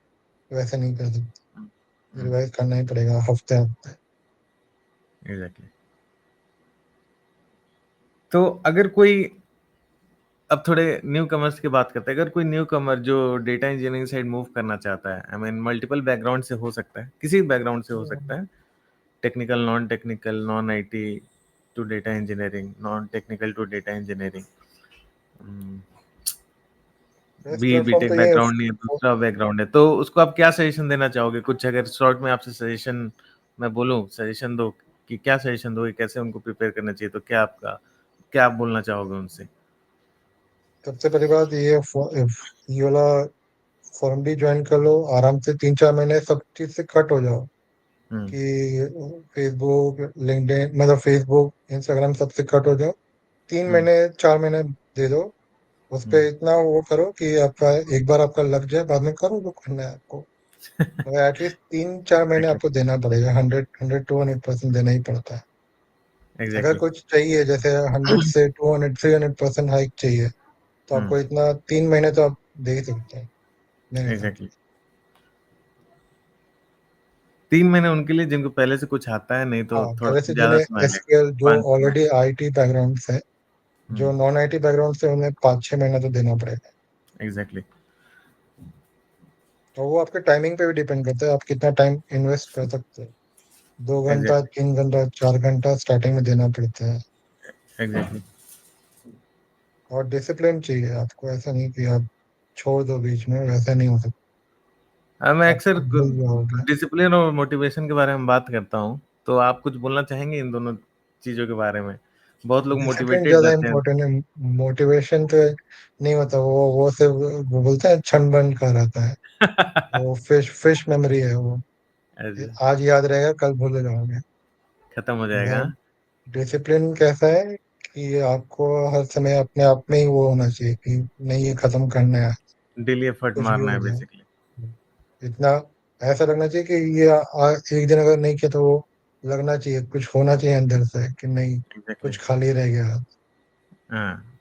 वैसे नहीं कर सकते, रिवाइज करना ही पड़ेगा हफ्ते हफ्ते। एग्जैक्टली। तो अगर कोई, अब थोड़े न्यू कमर्स की बात करते हैं, अगर कोई न्यू कमर जो डेटा इंजीनियरिंग साइड मूव करना चाहता है, आई मीन मल्टीपल बैकग्राउंड से हो सकता है, किसी भी बैकग्राउंड से हो सकता है, technical, non technical, non IT to data engineering, non technical to data engineering, best be platform BTech तो ये बैकग्राउंड नहीं है, दूसरा बैकग्राउंड है, तो उसको आप क्या सजेशन देना चाहोगे? कुछ अगर शॉर्ट में आपसे सजेशन मैं बोलूं, सजेशन दो कि क्या सजेशन दोगे, कैसे उनको प्रिपेयर करना चाहिए, तो क्या आपका, क्या आप बोलना चाहोगे उनसे? सबसे पहली बात ये वाला फॉर्म भी ज्वाइन कर लो आराम से, 3-4 महीने सब चीज से कट हो जाओ, हम्म कि फेसबुक, लिंक्डइन, मतलब फेसबुक, इंस्टाग्राम सबसे कट हो जाओ। तीन हम्म महीने 4 महीने दे दो, उस हम्म पे इतना वो करो कि आपका एक बार आपका लग जाए, बाद में करो जो करना है आपको। मगर एटलीस्ट 3-4 महीने एग्जैक्टली आपको देना पड़ेगा, 100-200% देना ही पड़ता है। अगर एग्जैक्टली। कुछ चाहिए जैसे 100 से 200 300% हाइक चाहिए, तो हम्म आपको इतना 3 महीने तो आप दे ही सकते हैं मेरे हिसाब एग्जैक्टली। 3 महीने उनके लिए जिनको पहले से कुछ आता है, नहीं से। तो हाँ, थोड़ा पहले से ज्यादा जिन्हें समय लगेगा, एसक्यूएल, जो 5 6 महीने। ऑलरेडी आईटी बैकग्राउंड से, जो हम्म नॉन आईटी बैकग्राउंड से, उन्हें 5-6 महीना तो देना पड़ेगा। एग्जैक्टली तो वो आपके टाइमिंग पे भी डिपेंड करता है, आप कितना टाइम इन्वेस्ट कर सकते हैं। 2 घंटा, एग्जैक्टली 3 घंटा, 4 घंटा स्टार्टिंग में देना पड़ता है। एग्जैक्टली। और डिसिप्लिन चाहिए आपको, ऐसा नहीं कि आप छोड़ दो बीच में, वैसा नहीं हो सकता। मैं आप अक्सर खुद भूल जाओगे। डिसिप्लिन और मोटिवेशन के बारे में बात करता हूँ, तो आप कुछ बोलना चाहेंगे इन दोनों चीजों के बारे में? बहुत लोग डिसिप्लिन मोटिवेटेड ज्यादा रहते हैं। इम्पोर्टेंट है, मोटिवेशन तो नहीं होता, वो सिर्फ वो बोलते हैं क्षण भर का रहता है। वो फिश फिश मेमोरी है वो, ऐसे आज याद रहेगा, कल भूल जाओगे। खत्म हो जाएगा। मगर डिसिप्लिन कैसा है कि आपको हर समय अपने आप में ही वो होना चाहिए कि नहीं, ये खत्म करना है, डेली एफर्ट कुछ भी मारना हो है जाए। बेसिकली। इतना एक दिन अगर नहीं किया तो वो लगना चाहिए, कुछ होना चाहिए अंदर से कि नहीं, एग्जैक्टली। कुछ खाली रह गया। हाँ,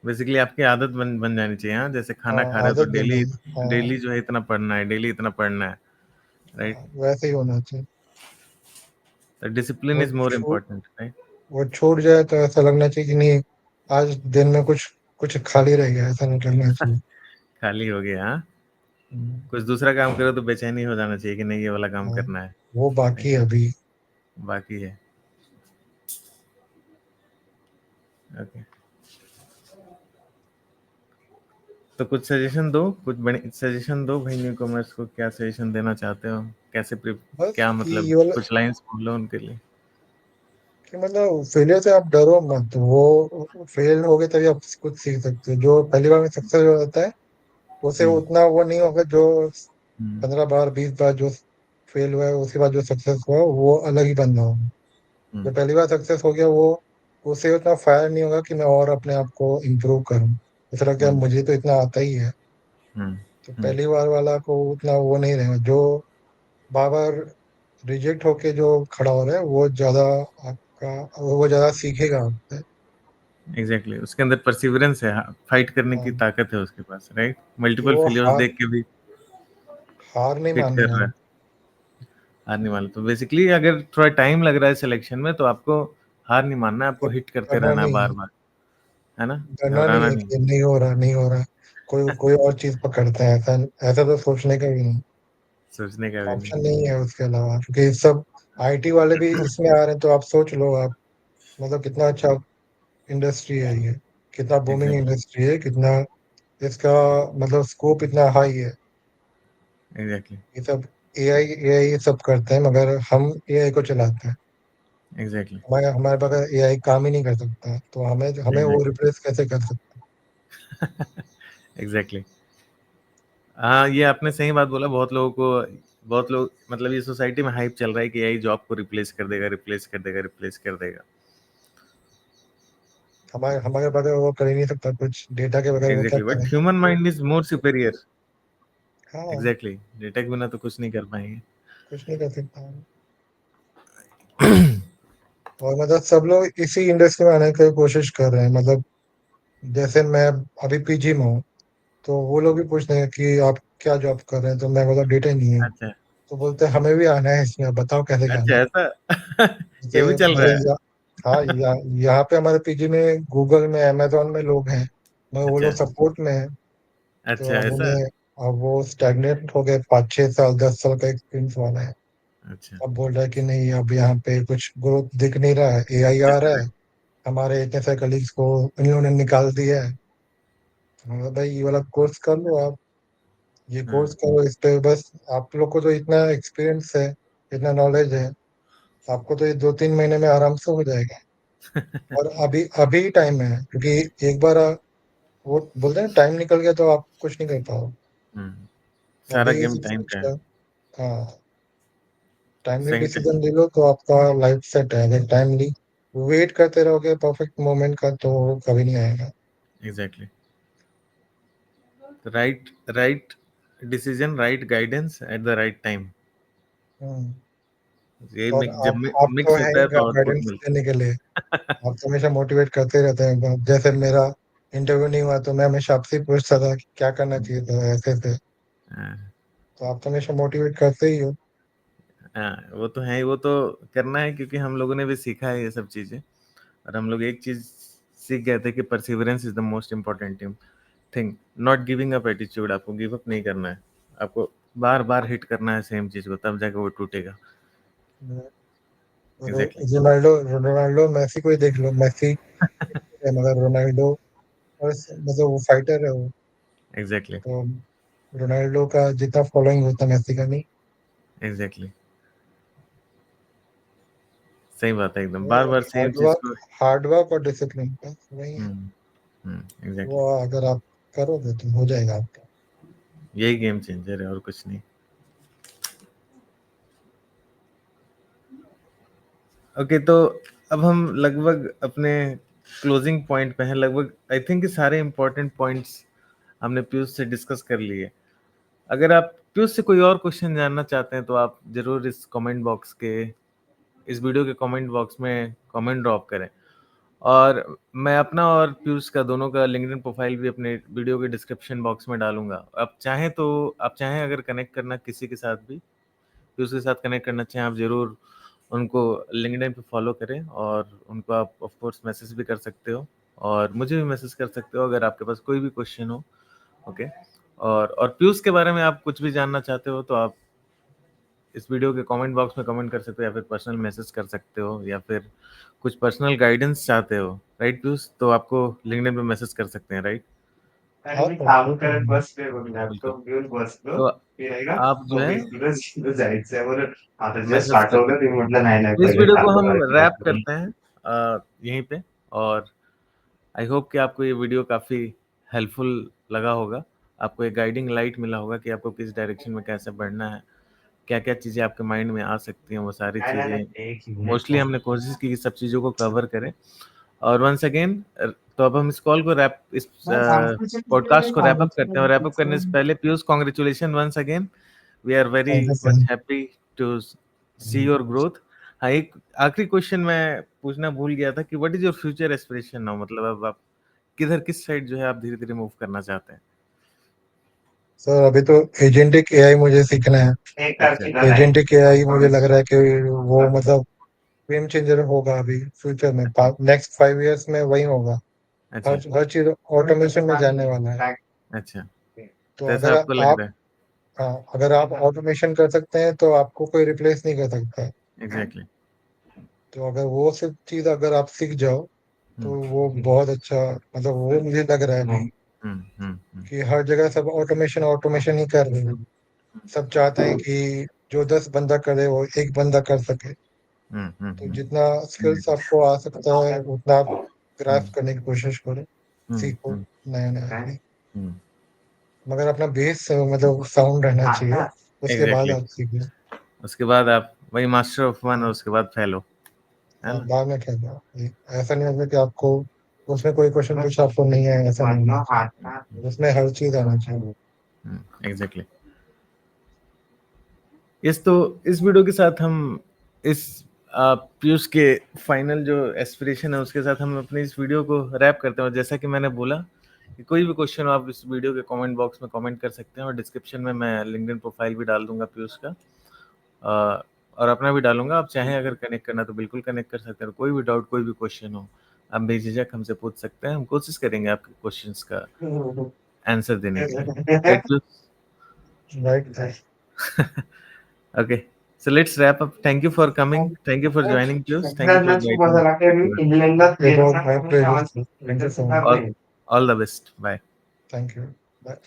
बेसिकली आपकी आदत बन बन जानी चाहिए। हाँ, जैसे खाना खा हाँ, रहे हो तो आदत डेली, बनी। हाँ, डेली जो है इतना पढ़ना है, डेली इतना पढ़ना है, राइट। हाँ, वैसे ही होना चाहिए। तो डिसिप्लिन वो इज मोर छूट इम्पोर्टेंट, राइट। वो छूट जाए तो ऐसा लगना चाहिए कि नहीं, आज दिन में कुछ कुछ खाली रह गया, ऐसा नहीं लगना चाहिए। खाली हो गया, हाँ। हम्म, कुछ दूसरा काम करो तो बेचैनी हो जाना चाहिए कि नहीं ये वाला काम हाँ, करना है, वो बाकी राइट। है अभी। बाकी है। ओके। तो कुछ सजेशन दो, कुछ बड़े सजेशन दो भाई, न्यू कॉमर्स को क्या सजेशन देना चाहते हो? कैसे बस क्या कि मतलब, ये वाला, कुछ लाइंस बोलो उनके लिए। कि मतलब फेलियर से आप डरो मत, वो फेल हो गए तभी आप कुछ सीख सकते हो। जो पहली बार में सक्सेस हो जाता है उसे उतना वो नहीं होगा जो हम्म, 15 बार 20 बार जो फेल हुआ है उसके बाद जो सक्सेस हुआ वो अलग ही बंदा होगा। हम्म, जो पहली बार सक्सेस हो गया वो उसे उतना फायर नहीं होगा कि मैं और अपने आप को इम्प्रूव करूँ। ऐसा लगता है हम्म, मुझे तो इतना आता ही है। हम्म, तो हम्म, पहली बार वाला को उतना वो नहीं रहेगा। जो बार बार रिजेक्ट होके जो खड़ा हो रहा है वो ज्यादा आपका वो ज्यादा सीखेगा आपसे। एग्जैक्टली, उसके अंदर परसिवरेंस है, फाइट करने की हाँ, ताकत है उसके पास, राइट? कि मल्टीपल वो फेलियर्स देख के भी हार नहीं हिट कर मानना रहा है। है, हारने वाला। तो बेसिकली अगर थोड़ा टाइम लग रहा है सिलेक्शन में, तो आपको हार नहीं मानना है, आपको हिट करते डरना रहना है नहीं बार है। बार, है ना? डरना नहीं घबराना है नहीं। कि नहीं हो रहा नहीं हो रहा। कोई कोई और चीज पकड़ता है। ऐसा ऐसा तो सोचने का भी नहीं। सोचने का भी नहीं। ऑप्शन नहीं है उसके अलावा, क्योंकि सब आईटी वाले भी इसमें आ रहे हैं। तो आप सोच लो आप, मतलब कितना अच्छा इंडस्ट्री है ये। कितना बूमिंग एग्जैक्टली, इंडस्ट्री है, कितना इसका मतलब स्कोप इतना हाई है। एग्जैक्टली, ये सब एआई एआई ये सब करते हैं मगर हम एआई को चलाते हैं। एग्जैक्टली, हमारे हमारे पास एआई काम ही नहीं कर सकता तो हमें हमें वो एग्जैक्टली, रिप्लेस कैसे कर सकते एग्जैक्टली। हाँ, ये आपने सही बात बोला। बहुत लोग मतलब ये सोसाइटी में हाइप चल रहा है कि यही जॉब को रिप्लेस कर देगा, रिप्लेस कर देगा, रिप्लेस कर देगा। हैं। हमारे हमारे बगैर वो कर ही नहीं सकता कुछ। डेटा के बगैर वो क्या एग्जैक्टली, बट करेगा। Human mind is more superior. हाँ, एग्जैक्टली, डेटा के बिना तो कुछ नहीं कर पाएंगे। कुछ नहीं कर सकता। और मतलब सब लोग इसी इंडस्ट्री में आने की कोशिश कर रहे हैं। मतलब जैसे मैं अभी पीजी में हूँ, तो वो लोग भी पूछते हैं कि आप क्या जॉब कर रहे हैं। तो मैं बोला डेटा इंजीनियर। अच्छा, तो बोलते हैं हमें भी आना है इसमें, बताओ कैसे अच्छा, करना है। ऐसा जैसे ये भी चल मेरे रहा है। हाँ, यहाँ पे हमारे पीजी में गूगल में अमेजोन में लोग हैं, मगर वो अच्छा, लोग सपोर्ट में है। तो अच्छा, अब ऐसा। उन्हें अब वो स्टैग्नेट हो गए, 5 6 साल 10 साल का एक्सपीरियंस वाला है। अच्छा, अब बोल रहा है कि नहीं, अब यहाँ पे कुछ ग्रोथ दिख नहीं रहा है, एआई आ रहा है। करेक्ट। हमारे इतने सारे कलीग्स को इन्होंने निकाल दिया है। तो मैं बोला, भाई ये वाला कोर्स कर लो आप। ये हाँ, कोर्स करो, इस पे बस आप लोग को तो इतना एक्सपीरियंस है, इतना नॉलेज है। आपको तो ये 2 3 महीने में आराम से हो जाएगा। और अभी अभी टाइम है, क्योंकि एक बार वो बोलते हैं टाइम निकल गया तो आप कुछ नहीं कर पाओ। हम्म, अभी सारा गेम सब टाइम का सोच है। रहे। हाँ, टाइमली सही टाइम। डिसीजन ले लो तो आपका लाइफ सेट है। अगर टाइमली वेट करते रहोगे परफेक्ट मोमेंट का तो कभी नहीं आएगा। Exactly, right, right decision, right guidance at the right time. Hmm. ये और जब आप तो मिक्स है होता ही है तो आउटपुट गाइडेंस मिलता देने के लिए। आप तो हमेशा मोटिवेट करते रहते हैं। जैसे मेरा इंटरव्यू नहीं हुआ तो मैं हमेशा आपसे ही पूछता था कि क्या करना है। चाहिए था, ऐसे ऐसे। हाँ, तो आप तो हमेशा मोटिवेट करते ही हो। हाँ, वो तो है ही, वो तो करना है, क्योंकि हम लोगों ने भी सीखा है ये सब चीजें। और हम लोग एक चीज सीख गए थे कि perseverance is the most important thing, not giving up attitude. आपको गिव अप नहीं करना है, आपको बार बार हिट करना है सेम चीज को, तब जाके वो टूटेगा। एग्जैक्टली, रोनाल्डो रोनाल्डो मेसी को ही देख लो। मेसी है मगर रोनाल्डो मतलब वो फाइटर है वो। एग्जैक्टली, तो रोनाल्डो का जितना फॉलोइंग होता मेसी का नहीं। एग्जैक्टली, सही बात है, एकदम वो बार बार सेम हार्ड चीज वर्क को। हार्ड वर्क और डिसिप्लिन बस वही है। हम्म, वो एग्जैक्टली, अगर आप करोगे तो हो जाएगा आपका। यही गेम चेंजर है और कुछ नहीं। ओके, तो अब हम लगभग अपने क्लोजिंग पॉइंट पे हैं। लगभग आई थिंक सारे इंपॉर्टेंट पॉइंट्स हमने पीयूष से डिस्कस कर लिए। अगर आप पीयूष से कोई और क्वेश्चन जानना चाहते हैं तो आप जरूर इस वीडियो के कमेंट बॉक्स में कमेंट ड्रॉप करें। और मैं अपना और पीयूष का दोनों का लिंक्डइन प्रोफाइल भी अपने वीडियो के डिस्क्रिप्शन बॉक्स में डालूंगा। आप चाहें अगर कनेक्ट करना किसी के साथ भी, पीयूष के साथ कनेक्ट करना चाहें, आप जरूर उनको लिंक्डइन पे फॉलो करें, और उनको आप ऑफ कोर्स मैसेज भी कर सकते हो, और मुझे भी मैसेज कर सकते हो अगर आपके पास कोई भी क्वेश्चन हो। ओके। और पीयूष के बारे में आप कुछ भी जानना चाहते हो तो आप इस वीडियो के कमेंट बॉक्स में कमेंट कर सकते हो, या फिर पर्सनल मैसेज कर सकते हो, या फिर कुछ पर्सनल गाइडेंस चाहते हो, राइट पीयूष? तो आपको लिंक्डइन पे मैसेज कर सकते हैं, राइट? हाँ तो बिल्कुल। तो आप जो है मैसेज कर सकते हैं। तो इस वीडियो को हम रैप करते हैं यहीं पे। और आई होप कि आपको ये वीडियो काफ़ी हेल्पफुल लगा होगा। आपको एक गाइडिंग लाइट मिला होगा कि आपको किस डायरेक्शन में कैसे बढ़ना है, क्या-क्या चीज़ें आपके माइंड में आ सकती हैं, वो सारी चीज़ें मोस्टली हमने कोशिश की कि सब चीज़ों को कवर करें। और वंस अगेन तो अब हम इस कॉल को पॉडकास्ट को रैप अप करते हैं, और रैप अप करने से पहले Piyush, congratulation once again, we are very Thank you, sir. Much happy to see your growth. हाँ, एक आखिरी क्वेश्चन मैं पूछना भूल गया था कि what is your future aspiration now, मतलब अब आप किस साइड जो है आप धीरे-धीरे मूव करना चाहते हैं? सर अभी तो एजेंटिक एआई मुझे सीखना है। अच्छा, एजेंटिक एआई मुझे लग रहा है कि वो मतलब गेम चेंजर होगा अभी फ्यूचर में, नेक्स्ट 5 इयर्स में वही होगा। अच्छा, हर चीज ऑटोमेशन में जाने वाला है। अच्छा, तो तो ऐसा अगर आपको लग आप रहा है? हाँ, अगर आप ऑटोमेशन कर सकते हैं तो आपको कोई रिप्लेस नहीं कर सकता है। एग्ज़ैक्टली। तो अगर वो सब चीज अगर आप सीख जाओ तो हुँ, वो बहुत अच्छा, मतलब वो मुझे लग रहा है अभी हुँ, हुँ, हुँ, कि हर जगह सब ऑटोमेशन ऑटोमेशन ही कर रहे हैं। सब चाहते हैं कि जो 10 बंदा करे वो एक बंदा कर सके। हुँ, हुँ, तो हुँ, जितना स्किल्स आपको आ सकता है उतना आप हुँ, ग्रास्प करने की कोशिश करो, हुँ, सीखो हुँ, नया नया। हुँ, मगर अपना बेस मतलब साउंड रहना चाहिए, उसके बाद एग्ज़ैक्टली। आप सीखो। उसके बाद आप वही मास्टर ऑफ वन और उसके बाद फेलो, है हाँ, ना? बाद में खेल जाओ। ऐसा नहीं होगा कि आपको उसमें कोई क्वेश्चन पूछा आपको नहीं है, ऐसा नहीं है। उसमें हर चीज आना चाहिए। हुँ, एग्ज़ैक्टली। इस वीडियो के साथ हम इस पीयूष के फाइनल जो एस्पिरेशन है उसके साथ हम अपनी इस वीडियो को रैप करते हैं। और जैसा कि मैंने बोला कि कोई भी क्वेश्चन आप इस वीडियो के कमेंट बॉक्स में कमेंट कर सकते हैं, और डिस्क्रिप्शन में मैं लिंक्डइन प्रोफाइल भी डाल दूंगा पीयूष का, और अपना भी डालूंगा। आप चाहें अगर कनेक्ट करना तो बिल्कुल कनेक्ट कर सकते हैं। कोई भी डाउट, कोई भी क्वेश्चन हो, आप बेझिझक हमसे पूछ सकते हैं। हम कोशिश करेंगे आपके क्वेश्चंस का आंसर देने के लिए। Right Piyush? Right. Okay, so let's wrap up. Thank you for coming. Thank you for joining, Piyush. Thank you for inviting. It was my pleasure. Thank you so much. All the best. Bye. Thank you. Bye.